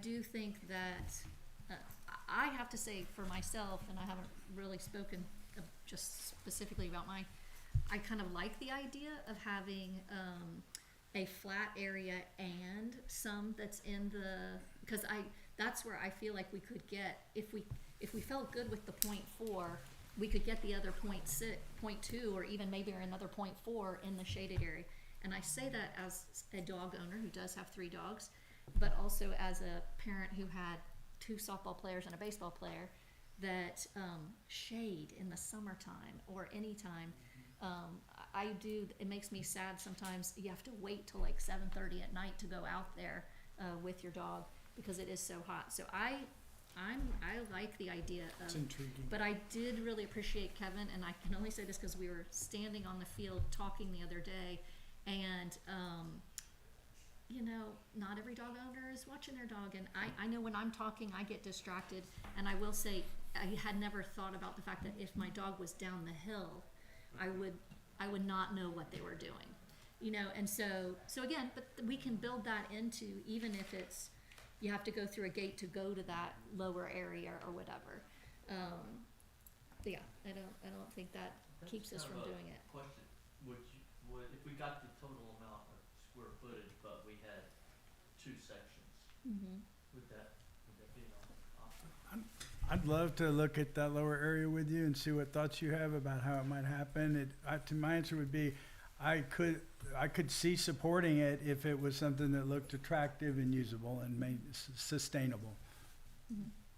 do think that I have to say for myself, and I haven't really spoken just specifically about mine, I kind of like the idea of having a flat area and some that's in because that's where I feel like we could get, if we felt good with the 0.4, we could get the other 0.6, 0.2, or even maybe another 0.4 in the shaded area. And I say that as a dog owner who does have 3 dogs, but also as a parent who had 2 softball players and a baseball player, that shade in the summertime or anytime, it makes me sad sometimes. You have to wait till like 7:30 at night to go out there with your dog because it is so hot. So I like the idea of, It's intriguing. but I did really appreciate Kevin, and I can only say this because we were standing on the field talking the other day, and not every dog owner is watching their dog, and I know when I'm talking I get distracted, and I will say I had never thought about the fact that if my dog was down the hill, I would not know what they were doing, and so again, but we can build that into, even if it's you have to go through a gate to go to that lower area or whatever. Yeah, I don't think that keeps us from doing it. Question: would if we got the total amount of square footage, but we had 2 sections, Mm-hmm. would that be an option? I'd love to look at that lower area with you and see what thoughts you have about how it might happen. My answer would be, I could see supporting it if it was something that looked attractive and usable and made sustainable.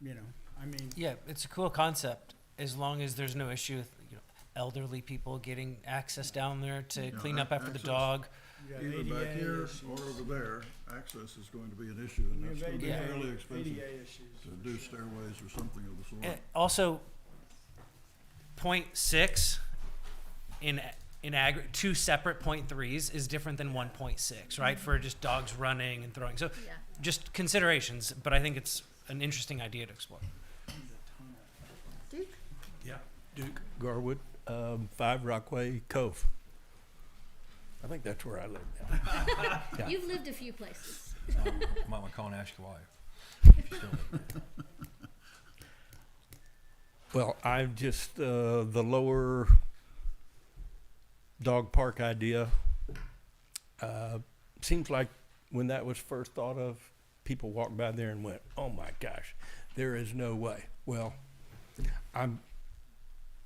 You know, I mean, Yeah, it's a cool concept as long as there's no issue with, you know, elderly people getting access down there to Yeah, clean up after the access. dog. you got Either back ADA here issues. or over there, access is going to be an issue, and You that's have going to be ADA fairly expensive ADA issues. to for do sure. stairways or something of the sort. Also, 0.6 in two separate 0.3s is different than 1.6, right? For just dogs running and throwing. So Yeah. just considerations, but I think it's an interesting idea to explore. Duke? Yeah, Duke Garwood, 5 Rockway Cove. I think that's where I live now. Yeah. You've lived a few places. Might want to call and ask your wife. If she's still living there. Well, I'm just, the lower dog park idea, seems like when that was first thought of, people walked by there and went, oh my gosh, there is no way. Well, I'm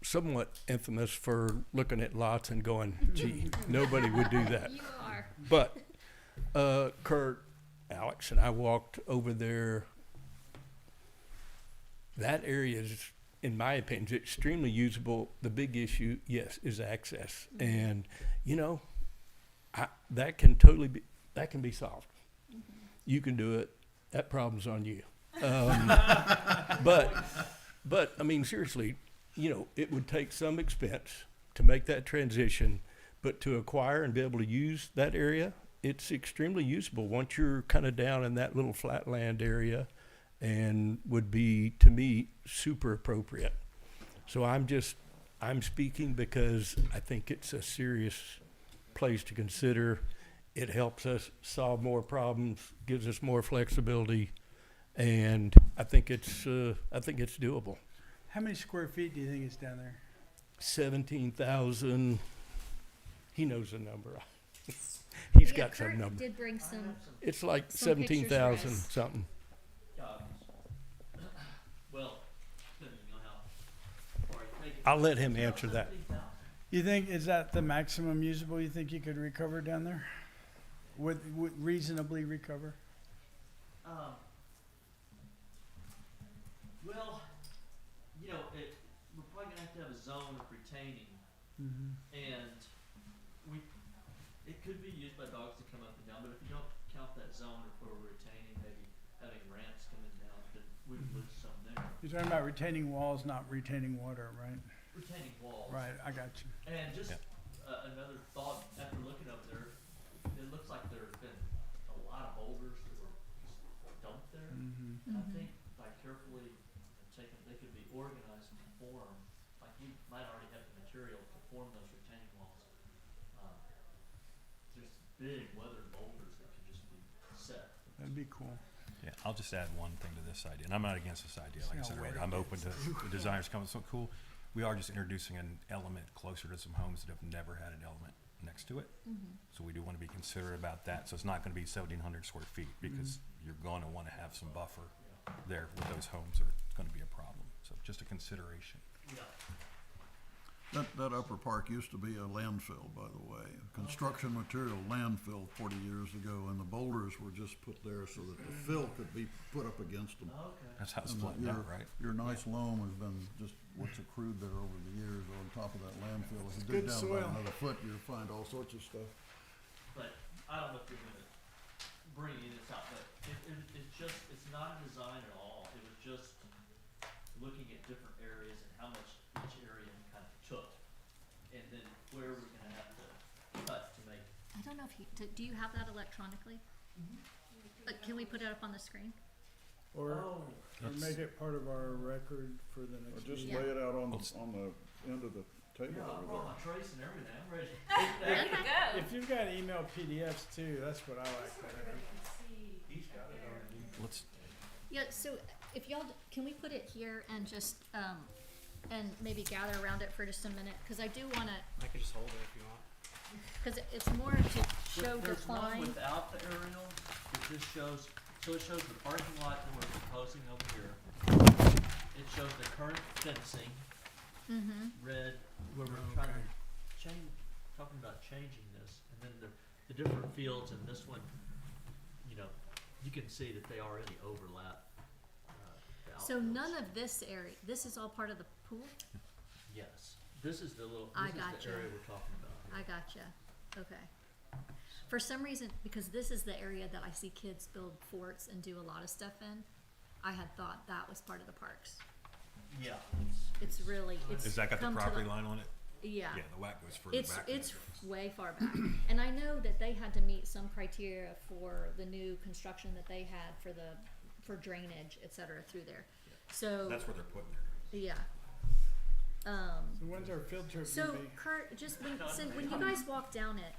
somewhat infamous for looking at lots and going, gee, nobody would do that. You are. But Kurt, Alex, and I walked over there. That area is, in my opinion, is extremely usable. The big issue, yes, is access, and you know, that can be solved. You can do it. That problem's on you. But I mean, seriously, you know, it would take some expense to make that transition, but to acquire and be able to use that area, it's extremely usable once you're kind of down in that little flatland area, and would be, to me, super appropriate. So I'm speaking because I think it's a serious place to consider. It helps us solve more problems, gives us more flexibility, and I think it's doable. How many square feet do you think is down there? 17,000. He knows the number. He's Yeah, got some Kurt number. did bring some. It's like some pictures for 17,000 us. something. Well, depending on how far you take it. I'll let him answer that. You think, is that the maximum usable you think you could recover down there? Would reasonably recover? Well, you know, we're probably gonna have to have a zone of retaining, Mm-hmm. and it could be used by dogs to come up and down, but if you don't count that zone or for retaining, maybe having ramps coming down, then we would lose some there. You're talking about retaining walls, not retaining water, right? Retaining walls. Right, I got you. And just Yeah. another thought, after looking over there, it looks like there's been a lot of boulders that were just dumped there. Mm-hmm. I think by carefully taking, they could be organized and form, like you might already have the material to form those retaining walls. There's big weathered boulders that could just be set. That'd be cool. Yeah, I'll just add one thing to this idea, and I'm not against this idea. Like I See said how earlier, wet I'm it open to the designers coming. So cool. We are just introducing an element closer to some homes that have never had an element next to it. So we do want to be considerate about that. So it's not going to be 1,700 square feet because you're going to want to have some buffer there with those homes, or it's going to be a problem. So just a consideration. Yeah. That upper park used to be a landfill, by the way, construction material landfill 40 years ago, and the boulders were just put there so that the fill could be put up against them. Okay. That's how it's And flattened out, right? Your nice loam has been just what's accrued there over the years on top of that landfill. If you dig good down soil. about another foot, you'll find all sorts of stuff. But I don't know if you're gonna bring any of this out, but it's not a design at all. It was just looking at different areas and how much each area kind of took. And then where we're gonna have to cut to make. I don't know if do you have that electronically? Can we put it up on the screen? Or make it part of our record for the Or next just meeting. lay it out on the end of the table Yeah, I over brought there. my trace and everything. I'm ready. There you go. If you've got email PDFs too, that's what I like better. Let's. Yeah, so if y'all, can we put it here and just, and maybe gather around it for just a minute? Cause I do wanna, I could just hold it if you want. cause it's more to show There's one decline. without the aerial, it just shows, so it shows the parking lot that we're proposing over here. it shows the current fencing, Mm-hmm. red, where we're trying to change, talking about changing this, and then the different fields in this one, you know, you can see that they already overlap. The So outfields. none of this area, this is all part of the pool? Yes, this is the little, I this is gotcha. the area we're talking about. I gotcha. Okay. For some reason, because this is the area that I see kids build forts and do a lot of stuff in, I had thought that was part of the parks. Yeah. It's really, it's Is that got the come to property line on it? Yeah. Yeah, the whack goes further back. than It's that. way far back. And I know that they had to meet some criteria for the new construction that they had for drainage, et cetera, through there. So, That's where they're putting it. yeah. So when's our field trip So gonna be? Kurt, just when you guys walk down it,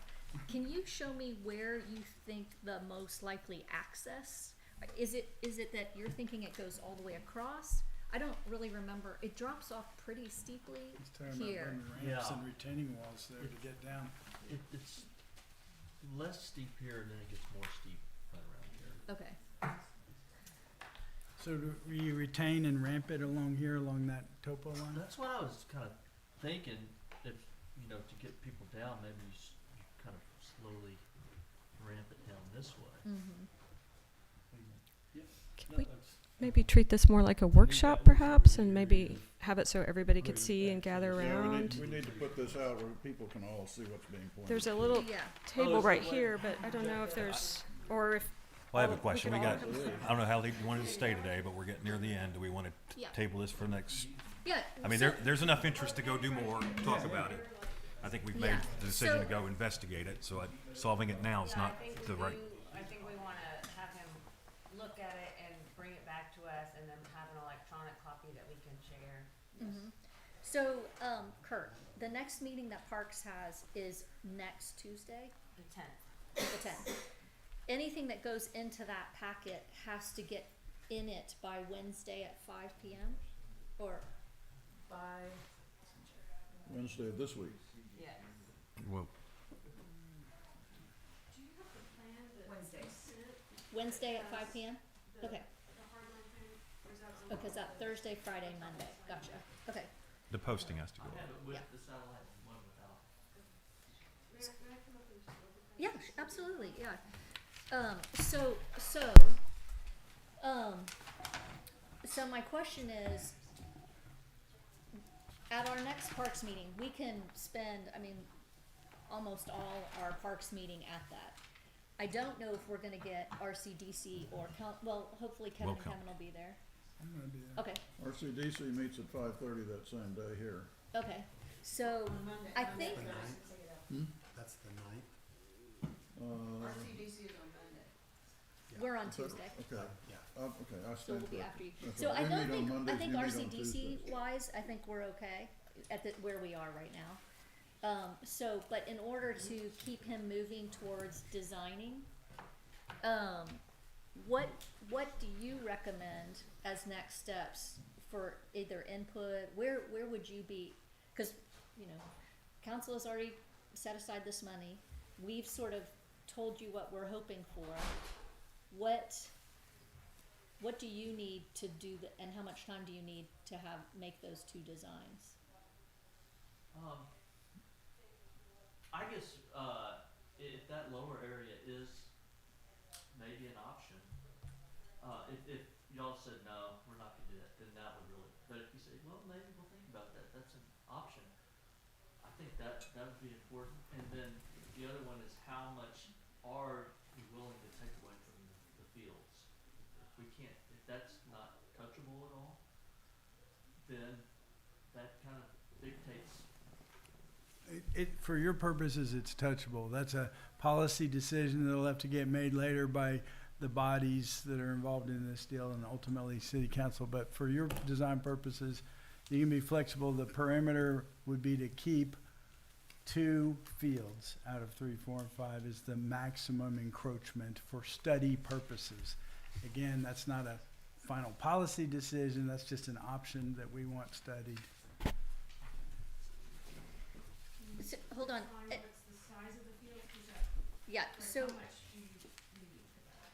can you show me where you think the most likely access? Is it that you're thinking it goes all the way across? I don't really remember. It drops off pretty steeply He's talking about here. putting ramps Yeah. and retaining walls there to get down. It's less steep here, and then it gets more steep right around here. Okay. So do you retain and ramp it along here, along that topo line? That's what I was kind of thinking, if, you know, to get people down, maybe you kind of slowly ramp it down this way. Mm-hmm. Can we maybe treat this more like a workshop perhaps, and maybe have it so everybody could see and gather Yeah, around? we need to put this out where people can all see what's being pointed. There's a little Yeah. table right here, but I don't know if there's, or if, Well, I have all- a question. we We could got, all I don't know how they wanted to stay today, but we're getting near the end. Do we want to Yeah. table this for next? Yeah. I mean, so- there's enough interest to go do more, talk about it. I think we've made Yeah. the decision to So- go investigate it, so solving it now is Yeah, not the right. I think we wanna have him look at it and bring it back to us and then have an electronic copy that we can share. Mhm. So, Kurt, the next meeting that Parks has is next Tuesday, The 10th. the 10th. Anything that goes into that packet has to get in it by Wednesday at 5 p.m. Or By, Wednesday of this week. yes. Well, Wednesday at 5 p.m. Okay. Okay, so that Thursday, Friday, Monday. Gotcha. Okay. the posting has to go I up. have it with Yeah. the satellite and one without. Yeah, absolutely, yeah. So my question is, at our next parks meeting, we can spend, I mean, almost all our parks meeting at that. I don't know if we're gonna get RCDC or hopefully Kevin Will and come. Kevin will be there. I'm gonna be there. Okay, RCDC meets at 5:30 that same day here. okay. So, I think, That's the 9th. we're on Tuesday. Okay, Yeah. okay, I So stand we'll be corrected. after you. That's So right. I We don't meet on think, Mondays, I think you meet on RCDC Tuesdays. wise, I think we're okay at where we are right now. But in order to keep him moving towards designing, what do you recommend as next steps for either input? Where would you be? Cause, you know, council has already set aside this money. We've sort of told you what we're hoping for. What do you need to do and how much time do you need to make those two designs? I guess, if that lower area is maybe an option, if y'all said, no, we're not gonna do that, then that would really, but if you say, well, maybe we'll think about that, that's an option. I think that would be important, and then the other one is how much are we willing to take away from the fields? If we can't, if that's not touchable at all, then that kind of dictates. For your purposes, it's touchable. That's a policy decision that'll have to get made later by the bodies that are involved in this deal and ultimately city council. But for your design purposes, you can be flexible. The perimeter would be to keep 2 fields out of 3, 4, and 5 is the maximum encroachment for study purposes. Again, that's not a final policy decision. That's just an option that we want studied. So, hold on. What's the size of the field? Is that, Yeah, so, how much do you need for that?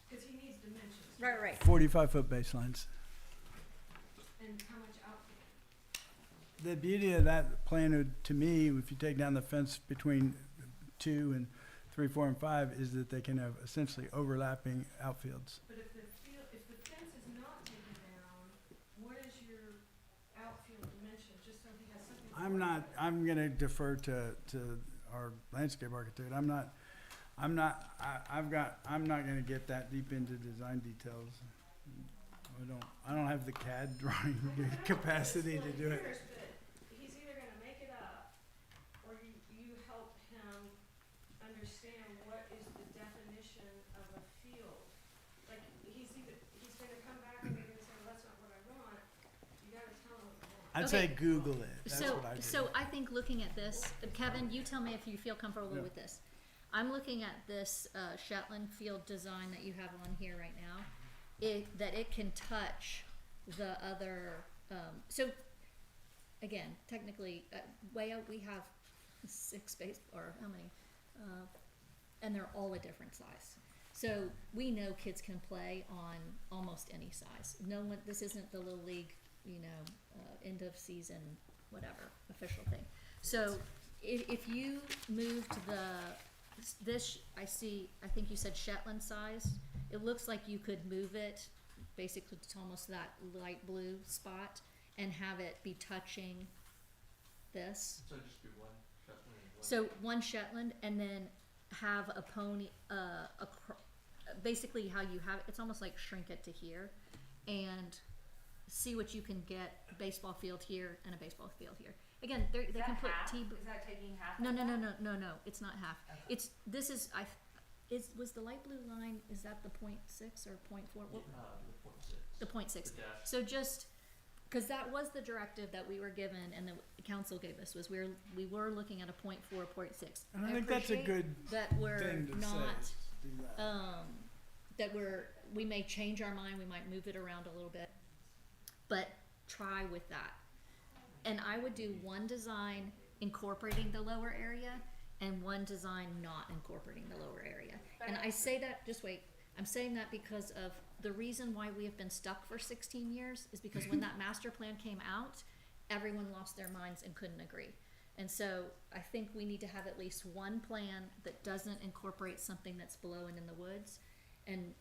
Cause he needs dimensions. right. 45-foot baselines. the beauty of that plan would, to me, if you take down the fence between 2 and 3, 4, and 5, is that they can have essentially overlapping outfields. But if the fence is not taken down, what is your outfield dimension, just so he has something? I'm gonna defer to our landscape architect. I'm not gonna get that deep into design details. I don't have the CAD drawing capacity to do it. But he's either gonna make it up, or you help him understand what is the definition of a field. Like, he's gonna come back and you're gonna say, well, that's not what I want. You gotta tell him what you want. I'd say Okay. Google it. That's So, what I do. so I think looking at this, Kevin, you tell me if you feel comfortable Yeah. with this. I'm looking at this Shetland field design that you have on here right now. That it can touch the other. So again, technically, way out we have 6 space or how many, and they're all a different size. So we know kids can play on almost any size. No one. This isn't the little league, end of season, whatever official thing. So if you moved this, I think you said Shetland size. It looks like you could move it basically to almost that light blue spot and have it be touching this. So just do one Shetland and one. So one Shetland and then have a pony, basically how you have it, it's almost like shrink it to here and see what you can get, a baseball field here and a baseball field here. Again, they can put Is that taking half? No, of no, that? no, no, no, no, it's not half. Okay. Was the light blue line, is that the 0.6 or 0.4? What- The 0.6. The 0.6. The dash. So just, cause that was the directive that we were given and the council gave us, was we were looking at a 0.4, 0.6. And I think that's a appreciate good that we're thing to not, say. Do that. that we may change our mind, we might move it around a little bit, but try with that. And I would do one design incorporating the lower area and one design not incorporating the lower area. And I say that, just wait, I'm saying that because of the reason why we have been stuck for 16 years is because when that master plan came out, everyone lost their minds and couldn't agree. And so I think we need to have at least one plan that doesn't incorporate something that's below and in the woods, and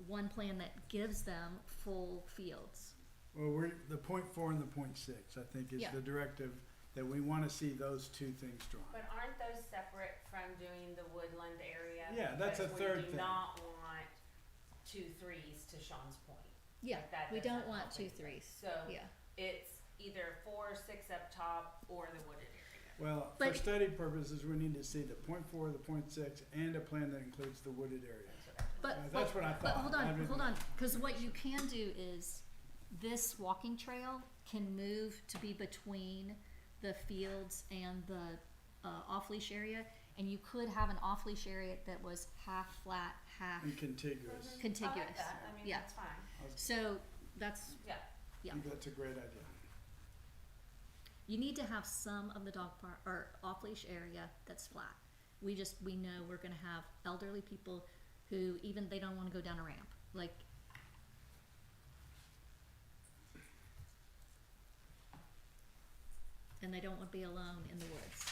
one plan that gives them full fields. Well, the 0.4 and the 0.6, I think, is Yeah. the directive that we want to see those 2 things drawn. But aren't those separate from doing the woodland area? Yeah, that's a Because third We thing. do not want 2 3s to Sean's point. Yeah, Like that we don't doesn't want help 2 anything. 3s. So Yeah. it's either 4 or 6 up top or the wooded area. Well, But- for study purposes, we need to see the 0.4, the 0.6, and a plan that includes the wooded area. But That's what I But thought. hold I on, didn't- hold on, because what you can do is this walking trail can move to be between the fields and the off-leash area, and you could have an off-leash area that was half flat, half And contiguous. contiguous. I like that. I mean, Yeah. that's fine. So that's, Yeah. I think that's a great idea. you need to have some of the dog park or off-leash area that's flat. We know we're gonna have elderly people who even they don't wanna go down a ramp, like. And they don't want to be alone in the woods.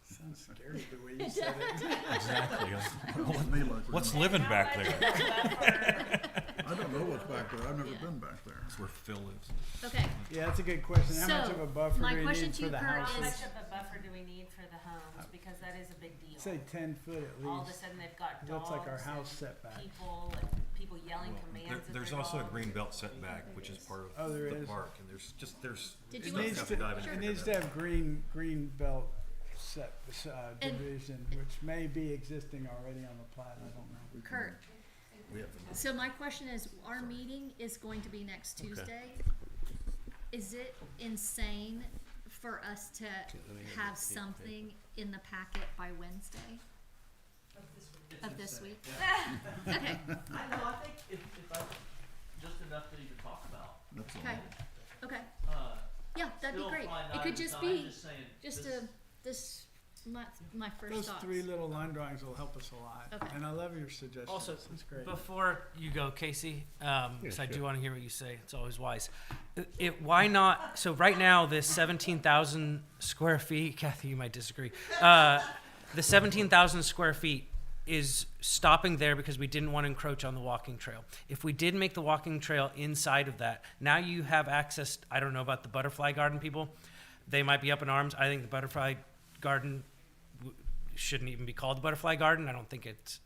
Sounds scary the way you said it. Exactly. With me like we're What's gonna- living back there? I don't know what's back there. I've never Yeah. been back there. That's where Phil lives. Okay, Yeah, that's a good question. How much So, of a buffer my do we question need to for you, the Kurt, How houses? much of a buffer do we need for the homes? Because that is a big deal. Say 10 foot at All of a least. sudden they've got dogs. That's like our house and setback. People yelling commands at There's their also a dogs. green belt setback, which is part Oh, of there the is. park, and there's Did It you stuff want you needs have to, to dive into it to needs to figure that have green belt And- division, which may be existing already on the plat. I don't know. Kurt. out. We have to- So my question is, our meeting is going to be next Tuesday. Is it insane for us to have something in the packet by Wednesday of this week? Okay, I know, I think if just enough that you can talk about. That's all. okay, okay. Uh, Yeah, that'd be still great. probably It not could in just design, be, just saying, just this- this my first Those thoughts. 3 little line drawings will help us a lot. Okay. And I love your suggestions. Also, It's great. before you go, Casey, 'cause I do want to hear what you say. It's always wise. Why not? So right now, this 17,000 square feet. Kathy, you might disagree. The 17,000 square feet is stopping there because we didn't want to encroach on the walking trail. If we did make the walking trail inside of that, now you have access. I don't know about the butterfly garden people. They might be up in arms. I think the butterfly garden shouldn't even be called the butterfly garden. I don't think it's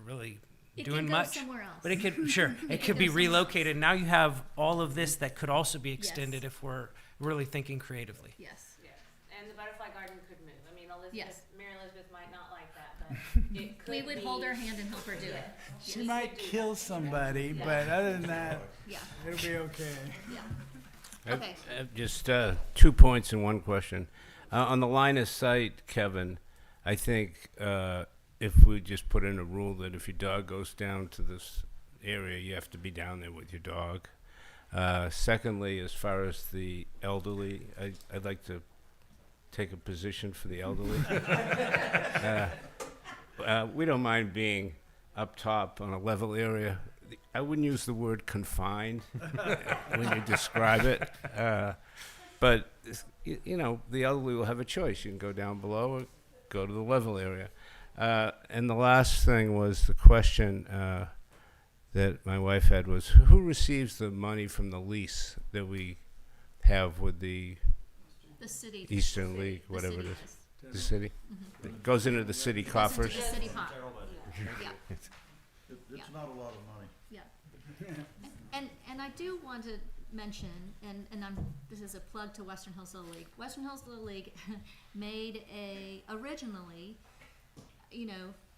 really It doing can go much. somewhere else. But it could, sure, it could can be go somewhere else. relocated. Now you have all of this that could also be Yes. extended if we're really thinking creatively. Yes. Yeah, and the butterfly garden could move. I mean, Yes. Mary Elizabeth might not like that, but it could We would be- hold her hand and help her do it. She we might could do kill somebody, but other than that, Yeah, it'll be okay. yeah. I've- Okay. I've just 2 points and 1 question. On the line of sight, Kevin, I think if we just put in a rule that if your dog goes down to this area, you have to be down there with your dog. Secondly, as far as the elderly, I'd like to take a position for the elderly. We don't mind being up top on a level area. I wouldn't use the word confined when you describe it. But, you know, the elderly will have a choice. You can go down below or go to the level area. And the last thing was the question that my wife had was, who receives the money from the lease that we have with the The city. Eastern League, The whatever city it is? does. The city? It goes into the city Goes into coffers? the city pot. Yeah. It's Yeah. not a lot of money. Yeah. And I do want to mention, and this is a plug to Western Hills Little League. Western Hills Little League made originally,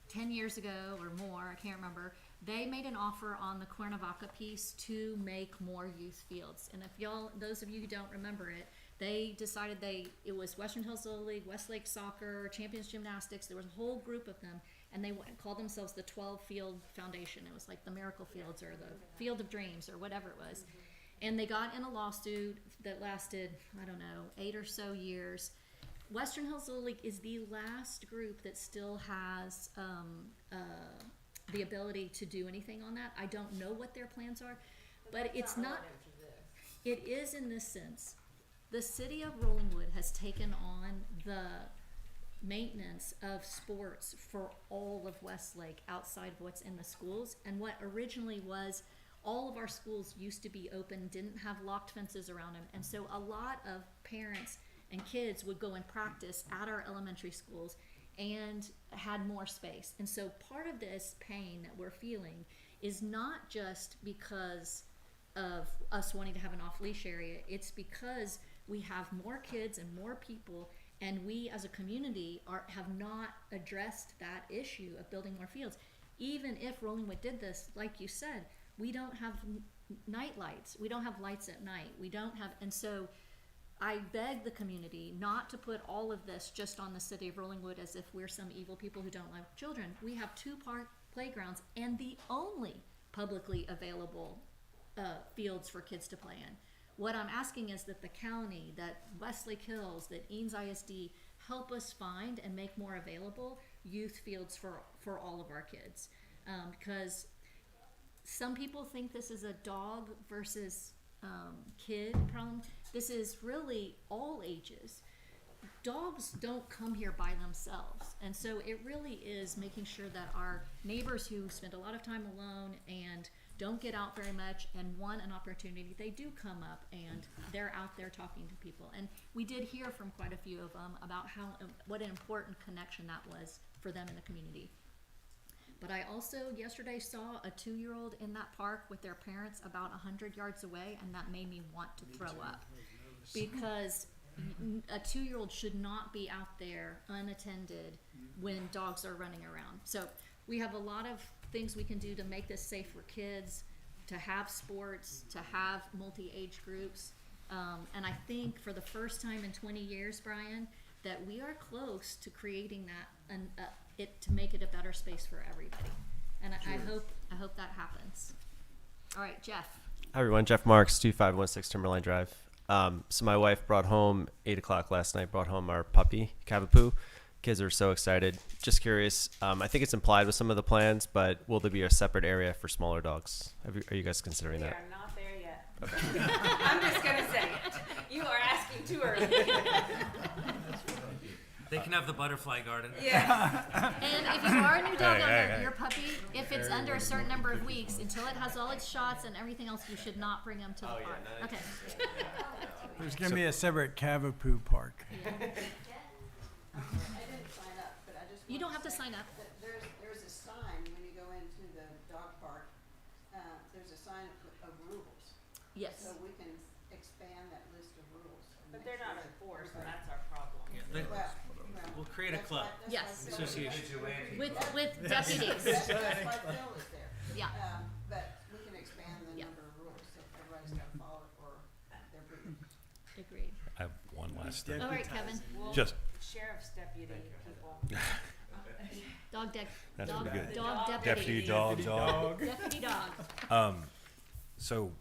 10 years ago or more, I can't remember, they made an offer on the Cuernavaca piece to make more youth fields. And if those of you who don't remember it, they decided it was Western Hills Little League, Westlake Soccer, Champions Gymnastics, there was a whole group of them, and they called themselves the 12 Field Foundation. It was like the Miracle Fields or the Field of Dreams or whatever it was. And they got in a lawsuit that lasted, 8 or so years. Western Hills Little League is the last group that still has the ability to do anything on that. I don't know what their plans are, but it's not. It is in this sense. The city of Rollingwood has taken on the maintenance of sports for all of Westlake outside of what's in the schools. And what originally was, all of our schools used to be open, didn't have locked fences around them. And so a lot of parents and kids would go and practice at our elementary schools and had more space. And so part of this pain that we're feeling is not just because of us wanting to have an off-leash area, it's because we have more kids and more people, and we as a community have not addressed that issue of building more fields. Even if Rollingwood did this, like you said, we don't have night lights. We don't have lights at night. We don't have, and so I beg the community not to put all of this just on the city of Rollingwood as if we're some evil people who don't love children. We have 2 park playgrounds and the only publicly available fields for kids to play in. What I'm asking is that the county, that Westlake Hills, that Eanes ISD help us find and make more available youth fields for all of our kids. Because some people think this is a dog versus kid problem. This is really all ages. Dogs don't come here by themselves. And so it really is making sure that our neighbors who spend a lot of time alone and don't get out very much and want an opportunity, they do come up and they're out there talking to people. And we did hear from quite a few of them about what an important connection that was for them in the community. But I also yesterday saw a 2-year-old in that park with their parents about 100 yards away, and that made me want to throw up. Because a 2-year-old should not be out there unattended when dogs are running around. So we have a lot of things we can do to make this safe for kids, to have sports, to have multi-age groups. And I think for the first time in 20 years, Brian, that we are close to creating that to make it a better space for everybody. And I hope that happens. All right, Jeff. Hi everyone, Jeff Marks, 2516 Timberline Drive. So my wife brought home 8 o'clock last night. Brought home our puppy Cavapoo. kids are so excited. Just curious. I think it's implied with some of the plans, but will there be a separate area for smaller dogs? Are you guys considering We that? are not there yet. I'm just gonna say it. You are asking too early. They can have the butterfly garden. Yeah. And if you are a new dog owner, your puppy, if it's under a certain number of weeks, until it has all its shots and everything else, you should not bring them to the park. Okay. There's gonna be a separate Cavapoo park. I didn't sign up, but I just. You don't wanted have to say sign up. that there's a sign when you go into the dog park, there's a sign of rules. Yes. So we can expand that list of rules. and But make they're not sure that enforced, and everybody- that's our problem. Well, We'll create a that's club. why- that's Yes. why Phil is Association. there. With deputies. That's why Phil is there. Yeah. But we can expand the Yeah. number of rules, so everybody's gotta follow it or they're breathing. Agreed. I have one last thing. All right, Kevin. We'll Just, sheriff's deputy people. Dog deck. That's Dog, pretty good. dog deputy. deputy dog. Deputy dog. So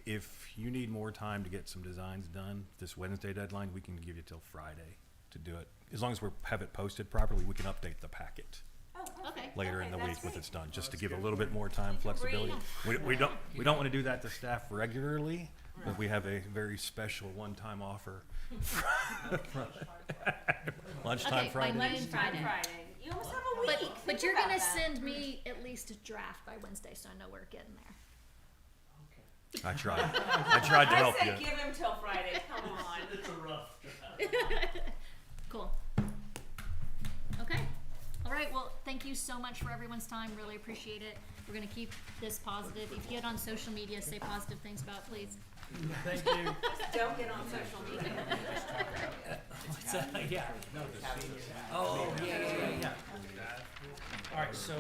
if you need more time to get some designs done, this Wednesday deadline, we can give you till Friday to do it. As long as we have it posted properly, we can update the packet Okay. later in the Okay, week that's when great. it's done, just to give a little bit more time flexibility. We don't want to do that to staff regularly, but we have a very special one-time offer. Lunchtime Okay, by Friday. noon Friday. Friday. You almost have a week. But Think you're about gonna that. send me at least a draft by Wednesday, so I know we're getting there. I tried to help I you. said give him till Friday, come on. Cool. Okay. All right. Well, thank you so much for everyone's time. Really appreciate it. We're gonna keep this positive. If you get on social media, say positive things about it, please. Thank you. Don't get on social media. Yeah. Oh, yeah. All right, so